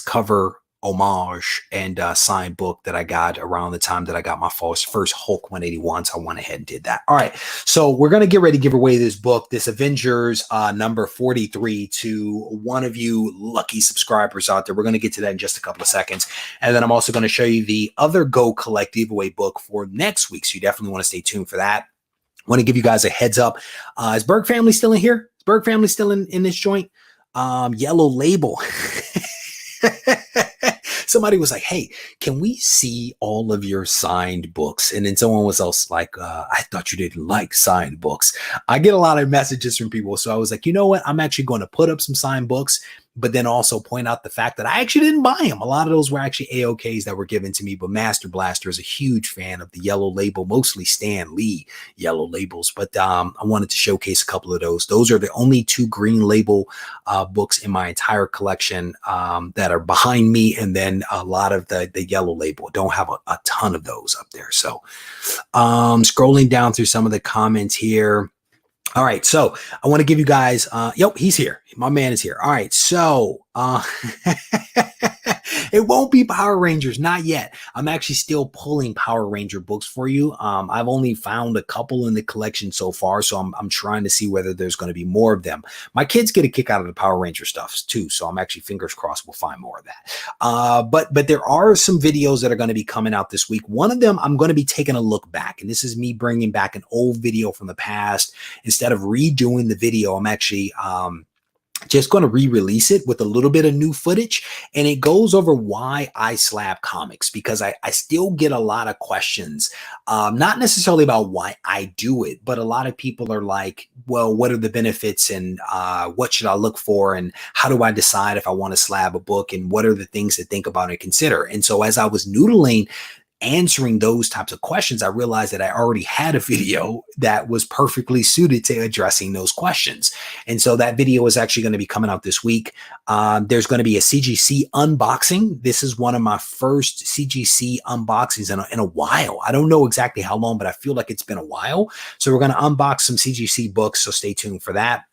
cover homage and signed book that I got around the time that I got my first Hulk 181. So I went ahead and did that. All right. So we're going to get ready to give away this book, this Avengers number 43, to one of you lucky subscribers out there. We're going to get to that in just a couple of seconds. And then I'm also going to show you the other Go Collect giveaway book for next week. So you definitely want to stay tuned for that. I want to give you guys a heads up. Is Berg family still in here? Is Berg family still in this joint? Yellow Label. Somebody was like, hey, can we see all of your signed books? And then someone was else like, I thought you didn't like signed books. I get a lot of messages from people. So I was like, you know what? I'm actually going to put up some signed books, but then also point out the fact that I actually didn't buy them. A lot of those were actually AOKs that were given to me, but Master Blaster is a huge fan of the Yellow Label, mostly Stan Lee Yellow Labels. But I wanted to showcase a couple of those. Those are the only two Green Label books in my entire collection that are behind me. And then a lot of the Yellow Label. I don't have a ton of those up there. So scrolling down through some of the comments here. All right, so I want to give you guys, yep, he's here. My man is here. All right, so it won't be Power Rangers, not yet. I'm actually still pulling Power Ranger books for you. I've only found a couple in the collection so far, so I'm trying to see whether there's going to be more of them. My kids get a kick out of the Power Ranger stuff too, so I'm actually fingers crossed we'll find more of that. But there are some videos that are going to be coming out this week. One of them, I'm going to be taking a look back, and this is me bringing back an old video from the past. Instead of redoing the video, I'm actually just going to re-release it with a little bit of new footage, and it goes over why I slab comics, because I still get a lot of questions, not necessarily about why I do it, but a lot of people are like, well, what are the benefits, and what should I look for, and how do I decide if I want to slab a book, and what are the things to think about and consider. And so as I was noodling answering those types of questions, I realized that I already had a video that was perfectly suited to addressing those questions. And so that video is actually going to be coming out this week. There's going to be a CGC unboxing. This is one of my first CGC unboxings in a while. I don't know exactly how long, but I feel like it's been a while. So we're going to unbox some CGC books. So stay tuned for that.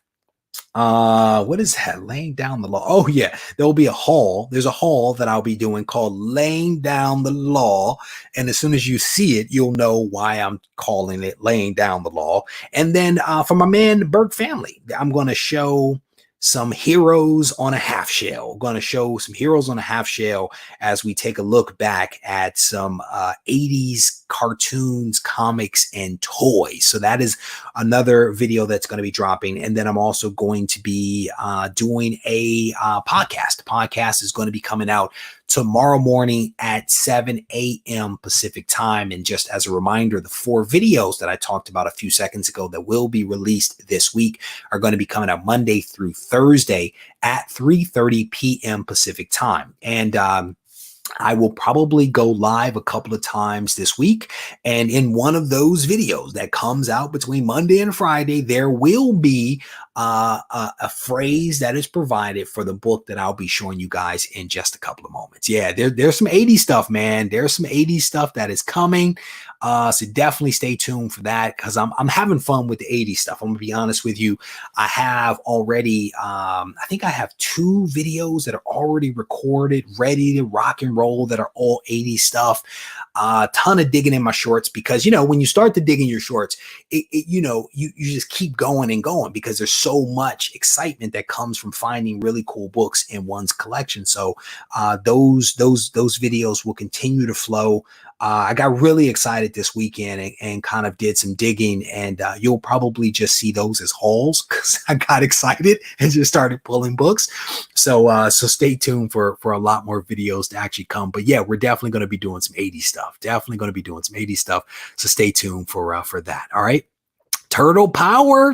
What is that? Laying down the law. Oh yeah, there will be a haul. There's a haul that I'll be doing called Laying Down the Law. And as soon as you see it, you'll know why I'm calling it Laying Down the Law. And then for my man, the Burke family, I'm going to show some heroes on a half shell. Going to show some heroes on a half shell as we take a look back at some 80s cartoons, comics, and toys. So that is another video that's going to be dropping. And then I'm also going to be doing a podcast. The podcast is going to be coming out tomorrow morning at 7 a.m. Pacific time. And just as a reminder, the 4 videos that I talked about a few seconds ago that will be released this week are going to be coming out Monday through Thursday at 3:30 p.m. Pacific time. And I will probably go live a couple of times this week. And in one of those videos that comes out between Monday and Friday, there will be a phrase that is provided for the book that I'll be showing you guys in just a couple of moments. Yeah, there's some 80s stuff, man. There's some 80s stuff that is coming. So definitely stay tuned for that, because I'm having fun with the 80s stuff. I'm gonna be honest with you. I have already, I think I have 2 videos that are already recorded, ready to rock and roll, that are all 80s stuff. A ton of digging in my shorts, because, you know, when you start to dig in your shorts, you just keep going and going, because there's so much excitement that comes from finding really cool books in one's collection. So those videos will continue to flow. I got really excited this weekend and kind of did some digging, and you'll probably just see those as hauls, because I got excited and just started pulling books. So stay tuned for a lot more videos to actually come. But yeah, we're definitely going to be doing some 80s stuff. Definitely going to be doing some 80s stuff. So stay tuned for that. All right. Turtle Power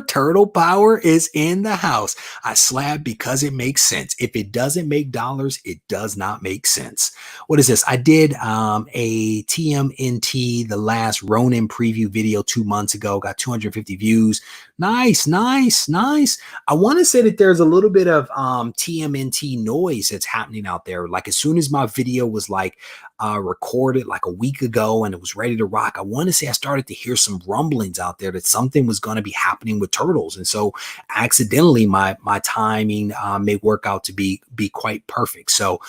is in the house. I slab because it makes sense. If it doesn't make dollars, it does not make sense. What is this? I did a TMNT, the last Ronin preview video 2 months ago, got 250 views. Nice. I want to say that there's a little bit of TMNT noise that's happening out there. Like as soon as my video was like recorded like a week ago and it was ready to rock, I want to say I started to hear some rumblings out there that something was going to be happening with Turtles. And so accidentally my timing may work out to be quite perfect. So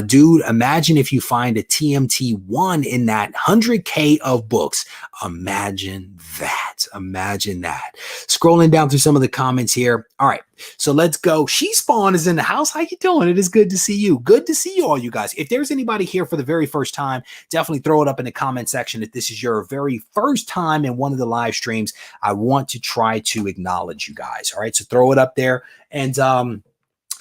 dude, imagine if you find a TMT1 in that 100K of books. Imagine that. Scrolling down through some of the comments here. All right, so let's go. She Spawn is in the house. How you doing? It is good to see you. Good to see you all, you guys. If there's anybody here for the very first time, definitely throw it up in the comment section. If this is your very first time in one of the live streams, I want to try to acknowledge you guys. All right, so throw it up there. And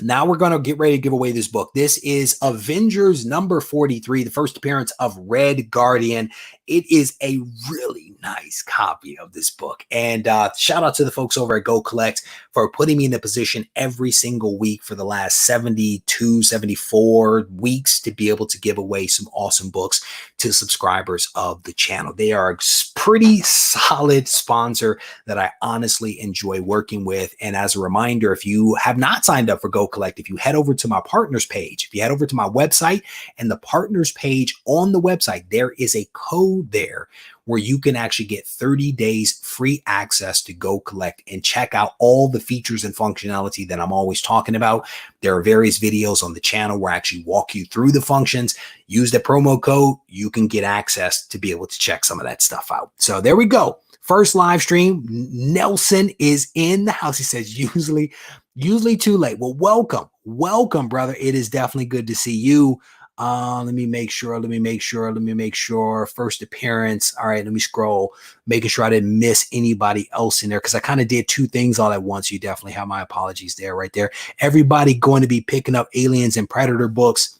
now we're going to get ready to give away this book. This is Avengers number 43, the first appearance of Red Guardian. It is a really nice copy of this book. And shout out to the folks over at Go Collect for putting me in the position every single week for the last 72, 74 weeks to be able to give away some awesome books to subscribers of the channel. They are a pretty solid sponsor that I honestly enjoy working with. And as a reminder, if you have not signed up for Go Collect, if you head over to my partners page, if you head over to my website and the partners page on the website, there is a code there where you can actually get 30 days free access to go collect and check out all the features and functionality that I'm always talking about. There are various videos on the channel where I actually walk you through the functions. Use the promo code. You can get access to be able to check some of that stuff out. So there we go. First live stream. Nelson is in the house. He says, usually too late. Well, welcome, brother. It is definitely good to see you. Let me make sure. First appearance. All right, let me scroll, making sure I didn't miss anybody else in there because I kind of did two things all at once. You definitely have my apologies there, right there. Everybody going to be picking up Aliens and Predator books.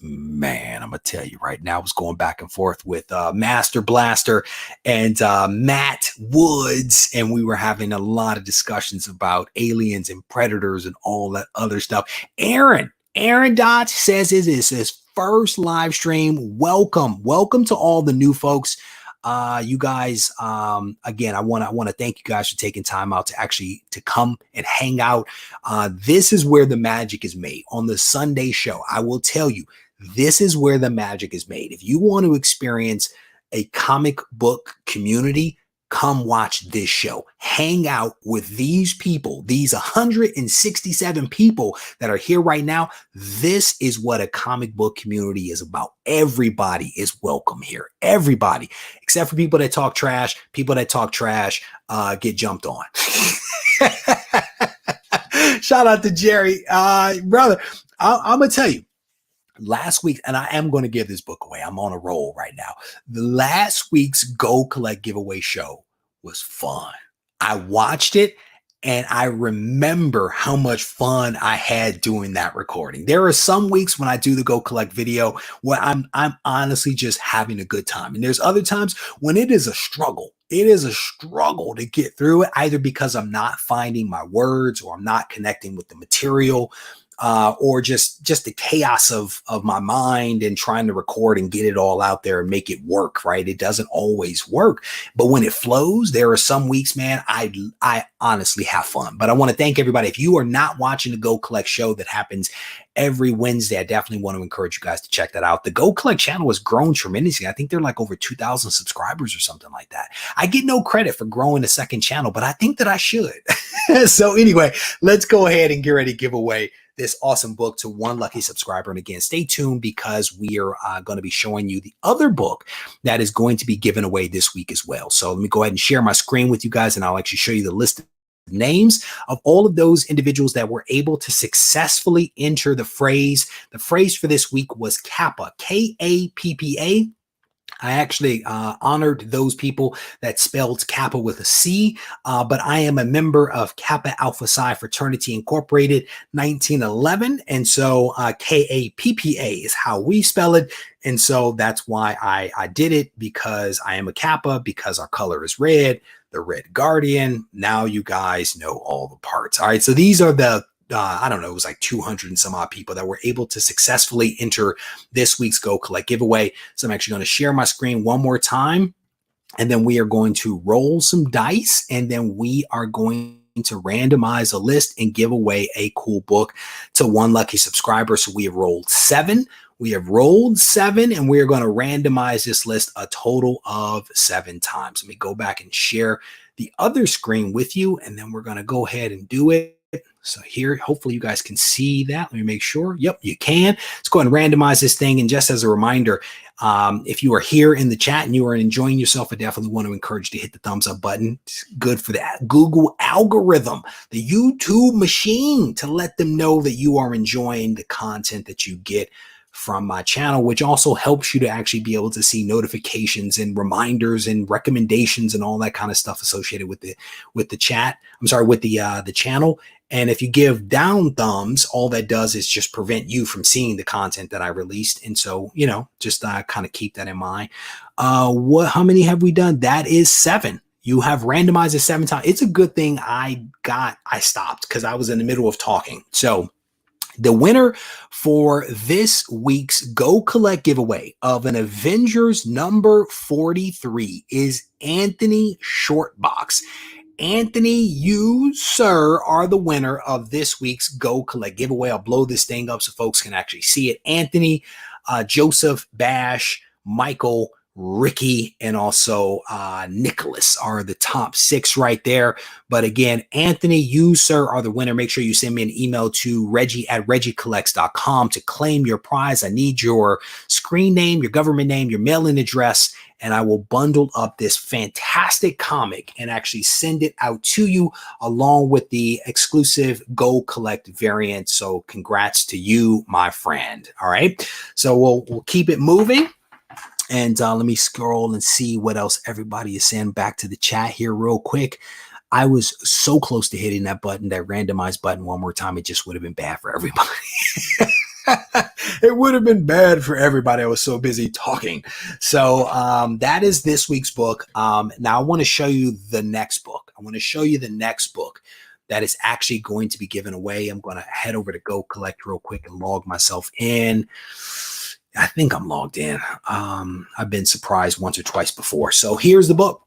Man, I'm gonna tell you right now, I was going back and forth with Master Blaster and Matt Woods, and we were having a lot of discussions about aliens and predators and all that other stuff. Aaron Dodge says it is his first live stream. Welcome to all the new folks. You guys, again, I want to thank you guys for taking time out to come and hang out. This is where the magic is made on the Sunday show. I will tell you, this is where the magic is made. If you want to experience a comic book community, come watch this show. Hang out with these people, these 167 people that are here right now. This is what a comic book community is about. Everybody is welcome here. Everybody, except for people that talk trash. People that talk trash get jumped on. Shout out to Jerry. Brother, I'm going to tell you. Last week, and I am going to give this book away. I'm on a roll right now. The last week's Go Collect giveaway show was fun. I watched it and I remember how much fun I had doing that recording. There are some weeks when I do the Go Collect video where I'm honestly just having a good time. And there's other times when it is a struggle. It is a struggle to get through it, either because I'm not finding my words or I'm not connecting with the material. Or just the chaos of my mind and trying to record and get it all out there and make it work, right? It doesn't always work, but when it flows, there are some weeks, man, I honestly have fun. But I want to thank everybody. If you are not watching the Go Collect show that happens every Wednesday, I definitely want to encourage you guys to check that out. The Go Collect channel has grown tremendously. I think they're like over 2,000 subscribers or something like that. I get no credit for growing a second channel, but I think that I should. So anyway, let's go ahead and get ready to give away this awesome book to one lucky subscriber. And again, stay tuned because we are going to be showing you the other book that is going to be given away this week as well. So let me go ahead and share my screen with you guys, and I'll actually show you the list of names of all of those individuals that were able to successfully enter the phrase. The phrase for this week was Kappa, K-A-P-P-A. I actually honored those people that spelled Kappa with a C, but I am a member of Kappa Alpha Psi Fraternity Incorporated 1911, and so K-A-P-P-A is how we spell it, and so that's why I did it, because I am a Kappa, because our color is red, the Red Guardian. Now you guys know all the parts. All right, so these are the I don't know, it was like 200 and some odd people that were able to successfully enter this week's Go Collect giveaway. So I'm actually going to share my screen one more time, and then we are going to roll some dice, and then we are going to randomize a list and give away a cool book to one lucky subscriber. So we have rolled 7. We have rolled 7, and we are going to randomize this list a total of 7 times. Let me go back and share the other screen with you, and then we're going to go ahead and do it. So here, hopefully you guys can see that. Let me make sure. Yep, you can. Let's go ahead and randomize this thing. And just as a reminder, if you are here in the chat and you are enjoying yourself, I definitely want to encourage you to hit the thumbs up button. It's good for the Google algorithm, the YouTube machine, to let them know that you are enjoying the content that you get from my channel, which also helps you to actually be able to see notifications and reminders and recommendations and all that kind of stuff associated with the chat. I'm sorry, with the channel. And if you give down thumbs, all that does is just prevent you from seeing the content that I released. And so, you know, just kind of keep that in mind. How many have we done? That is 7. You have randomized it 7 times. It's a good thing I stopped because I was in the middle of talking. So the winner for this week's Go Collect giveaway of an Avengers number 43 is Anthony Shortbox. Anthony, you, sir, are the winner of this week's Go Collect giveaway. I'll blow this thing up so folks can actually see it. Anthony, Joseph, Bash, Michael, Ricky, and also Nicholas are the top 6 right there. But again, Anthony, you, sir, are the winner. Make sure you send me an email to Regie@regiecollects.com to claim your prize. I need your screen name, your government name, your mailing address, and I will bundle up this fantastic comic and actually send it out to you along with the exclusive Go Collect variant. So congrats to you, my friend. All right. So we'll keep it moving. And let me scroll and see what else everybody is saying back to the chat here real quick. I was so close to hitting that button, that randomized button one more time. It just would have been bad for everybody. It would have been bad for everybody. I was so busy talking. So that is this week's book. Now I want to show you the next book. I want to show you the next book that is actually going to be given away. I'm going to head over to Go Collect real quick and log myself in. I think I'm logged in. I've been surprised once or twice before. So here's the book.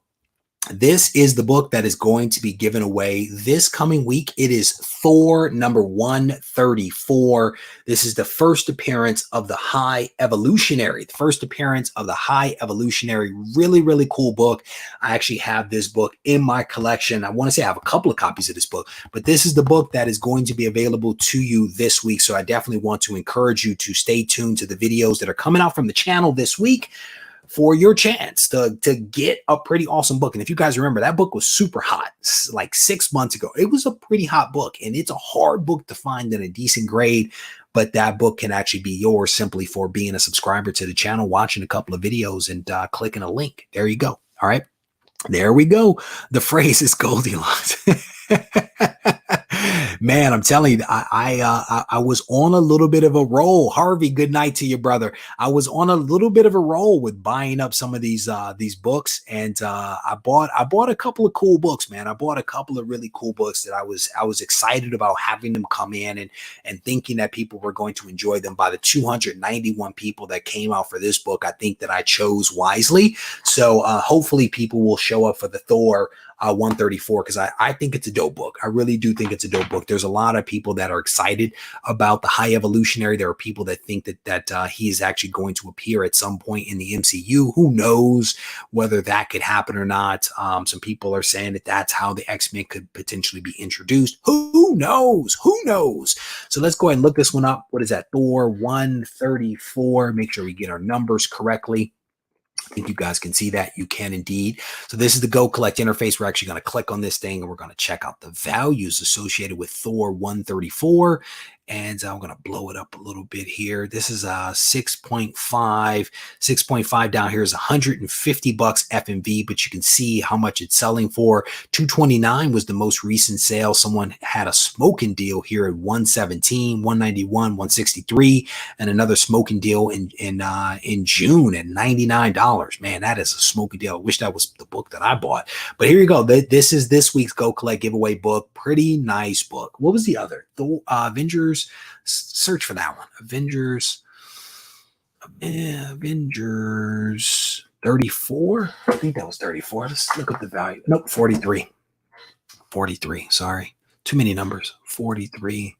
This is the book that is going to be given away this coming week. It is Thor number 134. This is the first appearance of the High Evolutionary. The first appearance of the High Evolutionary. Really, really cool book. I actually have this book in my collection. I want to say I have a couple of copies of this book, but this is the book that is going to be available to you this week. So I definitely want to encourage you to stay tuned to the videos that are coming out from the channel this week for your chance to get a pretty awesome book. And if you guys remember, that book was super hot like 6 months ago. It was a pretty hot book, and it's a hard book to find in a decent grade, but that book can actually be yours simply for being a subscriber to the channel, watching a couple of videos, and clicking a link. There you go. All right. There we go. The phrase is Goldilocks. Man, I'm telling you, I was on a little bit of a roll. Harvey, good night to you, brother. I was on a little bit of a roll with buying up some of these books, and I bought a couple of cool books, man. I bought a couple of really cool books that I was excited about having them come in and thinking that people were going to enjoy them. By the 291 people that came out for this book, I think that I chose wisely. So hopefully people will show up for the Thor 134, because I think it's a dope book. I really do think it's a dope book. There's a lot of people that are excited about the High Evolutionary. There are people that think that he is actually going to appear at some point in the MCU. Who knows whether that could happen or not? Some people are saying that that's how the X-Men could potentially be introduced. Who knows? Who knows? So let's go ahead and look this one up. What is that? Thor 134. Make sure we get our numbers correctly. I think you guys can see that. You can indeed. So this is the Go Collect interface. We're actually going to click on this thing, and we're going to check out the values associated with Thor 134. And I'm going to blow it up a little bit here. This is 6.5. 6.5 down here is $150 FMV, but you can see how much it's selling for. 229 was the most recent sale. Someone had a smoking deal here at 117, 191, 163, and another smoking deal in June at $99. Man, that is a smoking deal. I wish that was the book that I bought. But here you go. This is this week's Go Collect giveaway book. Pretty nice book. What was the other? The Avengers. Search for that one. Avengers 34. I think that was 34. Let's look up the value. Nope, 43. 43. Sorry, too many numbers. 43.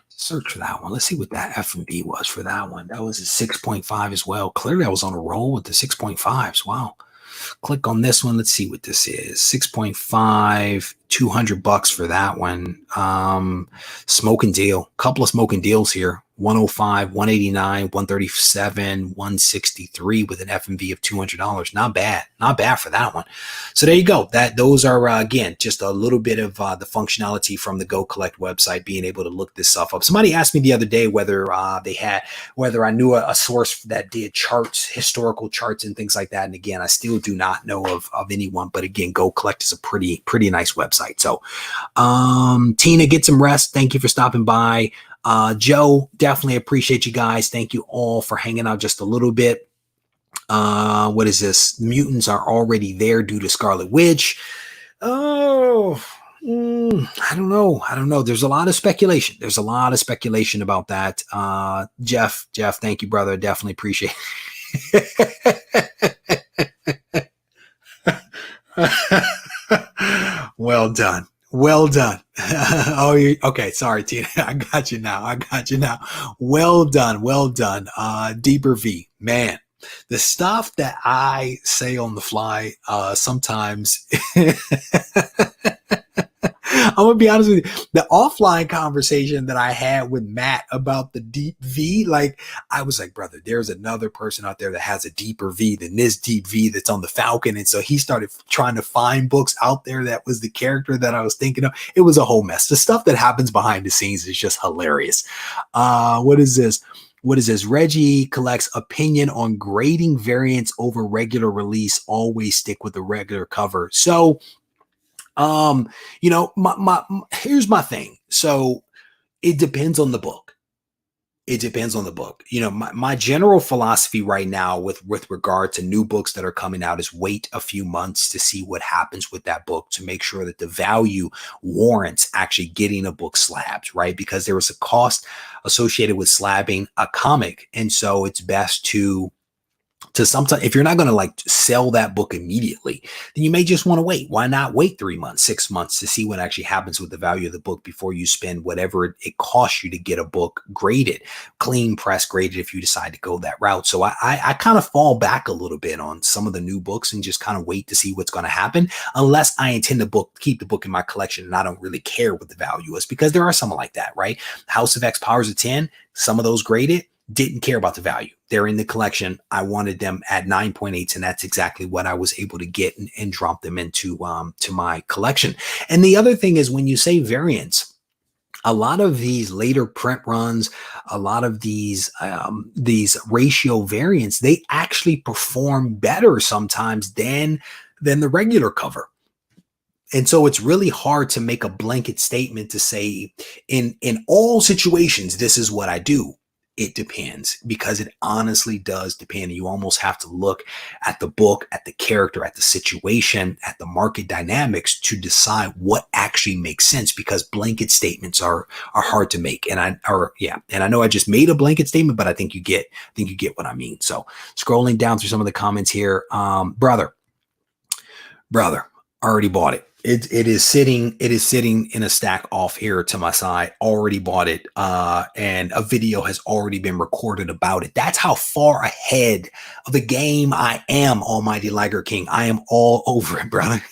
Search for that one. Let's see what that F&B was for that one. That was a 6.5 as well. Clearly, I was on a roll with the 6.5s. Wow. Click on this one. Let's see what this is. 6.5, $200 for that one. Smoking deal. Couple of smoking deals here. 105, 189, 137, 163 with an F&V of $200. Not bad. Not bad for that one. So there you go. Those are, again, just a little bit of the functionality from the Go Collect website, being able to look this stuff up. Somebody asked me the other day whether I knew a source that did charts, historical charts and things like that. And again, I still do not know of anyone, but again, Go Collect is a pretty nice website. So Tina, get some rest. Thank you for stopping by. Joe, definitely appreciate you guys. Thank you all for hanging out just a little bit. What is this? Mutants are already there due to Scarlet Witch. Oh, I don't know. There's a lot of speculation. About that. Jeff, thank you, brother. Definitely appreciate it. Well done. Oh, okay. Sorry, Tina. I got you now. Well done. Deeper V, man. The stuff that I say on the fly, sometimes I'm gonna be honest with you. The offline conversation that I had with Matt about the deep V, like I was like, brother, there's another person out there that has a deeper V than this deep V that's on the Falcon. And so he started trying to find books out there that was the character that I was thinking of. It was a whole mess. The stuff that happens behind the scenes is just hilarious. What is this? What is this? Regie collects opinion on grading variants over regular release. Always stick with the regular cover. So, you know, here's my thing. So it depends on the book. It depends on the book. You know, my general philosophy right now with regard to new books that are coming out is wait a few months to see what happens with that book to make sure that the value warrants actually getting a book slabbed, right? Because there is a cost associated with slabbing a comic. And so it's best to sometimes, if you're not going to like sell that book immediately, then you may just want to wait. Why not wait 3 months, 6 months to see what actually happens with the value of the book before you spend whatever it costs you to get a book graded, clean press graded, if you decide to go that route. So I kind of fall back a little bit on some of the new books and just kind of wait to see what's going to happen, unless I intend to keep the book in my collection and I don't really care what the value is, because there are some like that, right? House of X Powers of 10, some of those graded, didn't care about the value. They're in the collection. I wanted them at 9.8s, and that's exactly what I was able to get and drop them into to my collection. And the other thing is, when you say variants, a lot of these later print runs, a lot of these ratio variants, they actually perform better sometimes than the regular cover. And so it's really hard to make a blanket statement to say in all situations, this is what I do. It depends, because it honestly does depend. You almost have to look at the book, at the character, at the situation, at the market dynamics to decide what actually makes sense, because blanket statements are hard to make. And I know I just made a blanket statement, but I think you get what I mean. So scrolling down through some of the comments here, brother, already bought it. It is sitting in a stack off here to my side. Already bought it, and a video has already been recorded about it. That's how far ahead of the game I am, Almighty Liger King. I am all over it, brother.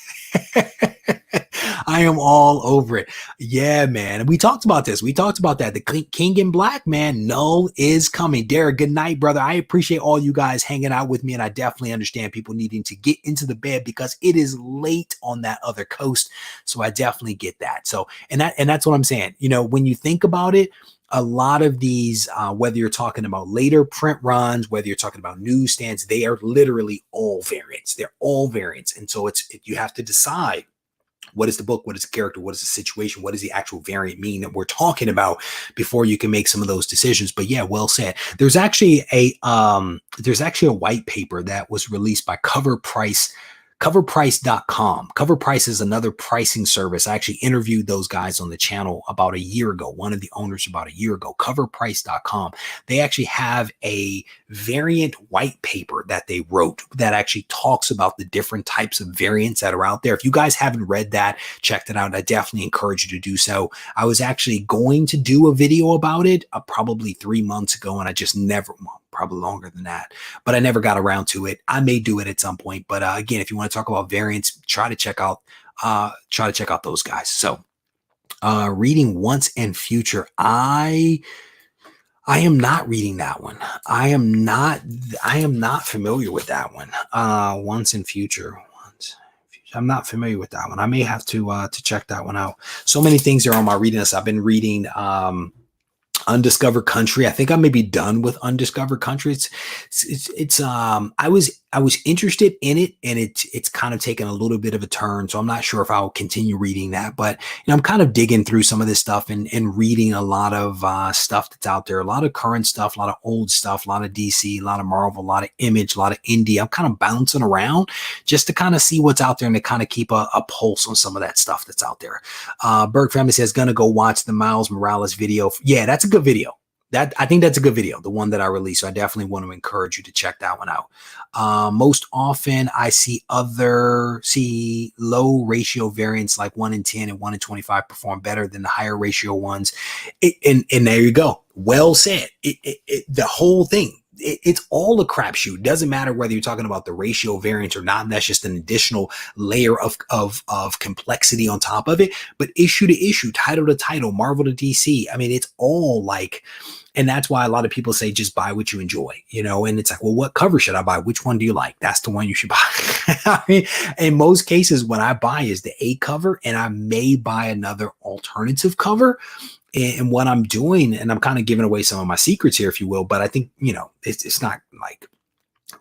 I am all over it. Yeah, man. And we talked about this. We talked about that. The King in Black, man. Null is coming. Derek, good night, brother. I appreciate all you guys hanging out with me, and I definitely understand people needing to get into the bed because it is late on that other coast. So I definitely get that. So, and that's what I'm saying. You know, when you think about it, a lot of these, whether you're talking about later print runs, whether you're talking about newsstands, they are literally all variants. They're all variants. And so you have to decide, what is the book? What is the character? What is the situation? What does the actual variant mean that we're talking about before you can make some of those decisions? But yeah, well said. There's actually a white paper that was released by coverprice.com. Coverprice is another pricing service. I actually interviewed those guys on the channel about a year ago, one of the owners about a year ago. Coverprice.com. They actually have a variant white paper that they wrote that actually talks about the different types of variants that are out there. If you guys haven't read that, checked it out, I definitely encourage you to do so. I was actually going to do a video about it probably 3 months ago, and I just never, probably longer than that, but I never got around to it. I may do it at some point, but again, if you want to talk about variants, try to check out those guys. So reading Once and Future, I am not reading that one. I am not familiar with that one. Once and Future. I'm not familiar with that one. I may have to check that one out. So many things are on my reading list. I've been reading Undiscovered Country. I think I may be done with Undiscovered Country. I was interested in it, and it's kind of taken a little bit of a turn. So I'm not sure if I'll continue reading that, but you know, I'm kind of digging through some of this stuff and reading a lot of stuff that's out there, a lot of current stuff, a lot of old stuff, a lot of DC, a lot of Marvel, a lot of Image, a lot of indie. I'm kind of bouncing around just to kind of see what's out there and to kind of keep a pulse on some of that stuff that's out there. Berg Family says, gonna go watch the Miles Morales video. Yeah, that's a good video. I think that's a good video, the one that I released. So I definitely want to encourage you to check that one out. Most often I see low ratio variants like 1 in 10 and 1 in 25 perform better than the higher ratio ones. And there you go. Well said. The whole thing, it's all a crapshoot. Doesn't matter whether you're talking about the ratio variance or not. And that's just an additional layer of complexity on top of it. But issue to issue, title to title, Marvel to DC. I mean, it's all like, and that's why a lot of people say just buy what you enjoy, you know. And it's like, well, what cover should I buy? Which one do you like? That's the one you should buy. I mean, in most cases, what I buy is the A cover, and I may buy another alternative cover. And what I'm doing, and I'm kind of giving away some of my secrets here, if you will, but I think, you know, it's not like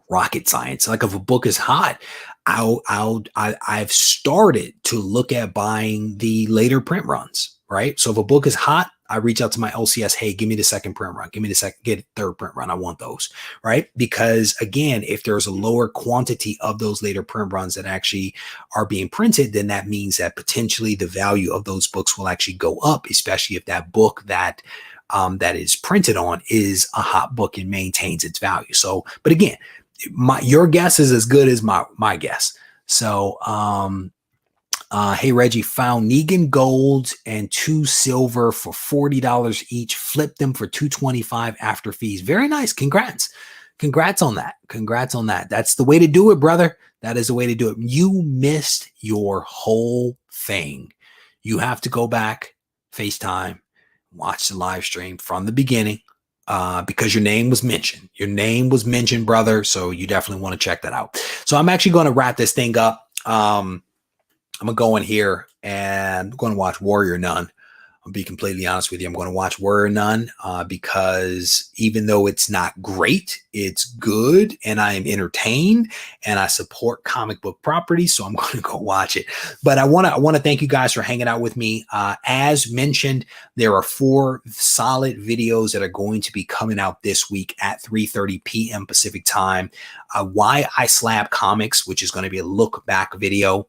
rocket science. Like if a book is hot, I've started to look at buying the later print runs, right? So if a book is hot, I reach out to my LCS. Hey, give me the second print run. Give me the second, get third print run. I want those, right? Because again, if there's a lower quantity of those later print runs that actually are being printed, then that means that potentially the value of those books will actually go up, especially if that book that is printed on is a hot book and maintains its value. So, but again, your guess is as good as my guess. So, hey, Reggie, found Negan gold and 2 silver for $40 each. Flipped them for $225 after fees. Very nice. Congrats. Congrats on that. Congrats on that. That's the way to do it, brother. That is the way to do it. You missed your whole thing. You have to go back, FaceTime, watch the live stream from the beginning because your name was mentioned. Your name was mentioned, brother. So you definitely want to check that out. So I'm actually going to wrap this thing up. I'm going to go in here and I'm going to watch Warrior Nun. I'll be completely honest with you. I'm going to watch Warrior Nun because even though it's not great, it's good and I am entertained and I support comic book properties. So I'm going to go watch it. But I want to thank you guys for hanging out with me. As mentioned, there are 4 solid videos that are going to be coming out this week at 3:30 p.m. Pacific time. Why I Slab Comics, which is going to be a look back video.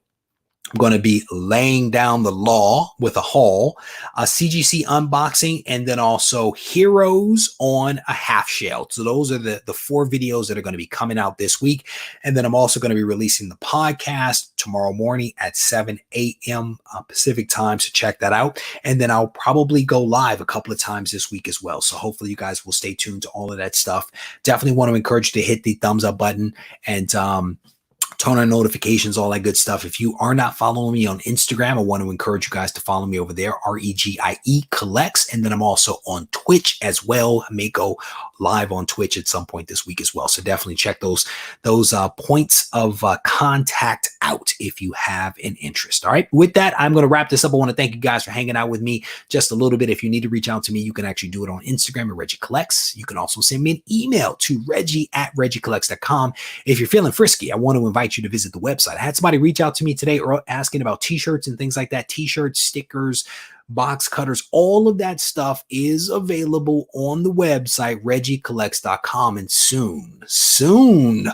I'm going to be laying down the law with a haul, a CGC unboxing, and then also Heroes on a Half Shell. So those are the 4 videos that are going to be coming out this week. And then I'm also going to be releasing the podcast tomorrow morning at 7 a.m. Pacific time. So check that out. And then I'll probably go live a couple of times this week as well. So hopefully you guys will stay tuned to all of that stuff. Definitely want to encourage you to hit the thumbs up button and, turn on notifications, all that good stuff. If you are not following me on Instagram, I want to encourage you guys to follow me over there, Regie Collects. And then I'm also on Twitch as well. I may go live on Twitch at some point this week as well. So definitely check those points of contact out if you have an interest. All right. With that, I'm going to wrap this up. I want to thank you guys for hanging out with me just a little bit. If you need to reach out to me, you can actually do it on Instagram at Regie Collects. You can also send me an email to reggie@regiecollects.com. If you're feeling frisky, I want to invite you to visit the website. I had somebody reach out to me today asking about t-shirts and things like that. T-shirts, stickers, box cutters, all of that stuff is available on the website, regiecollects.com. And soon,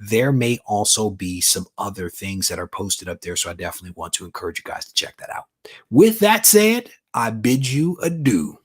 there may also be some other things that are posted up there. So I definitely want to encourage you guys to check that out. With that said, I bid you adieu.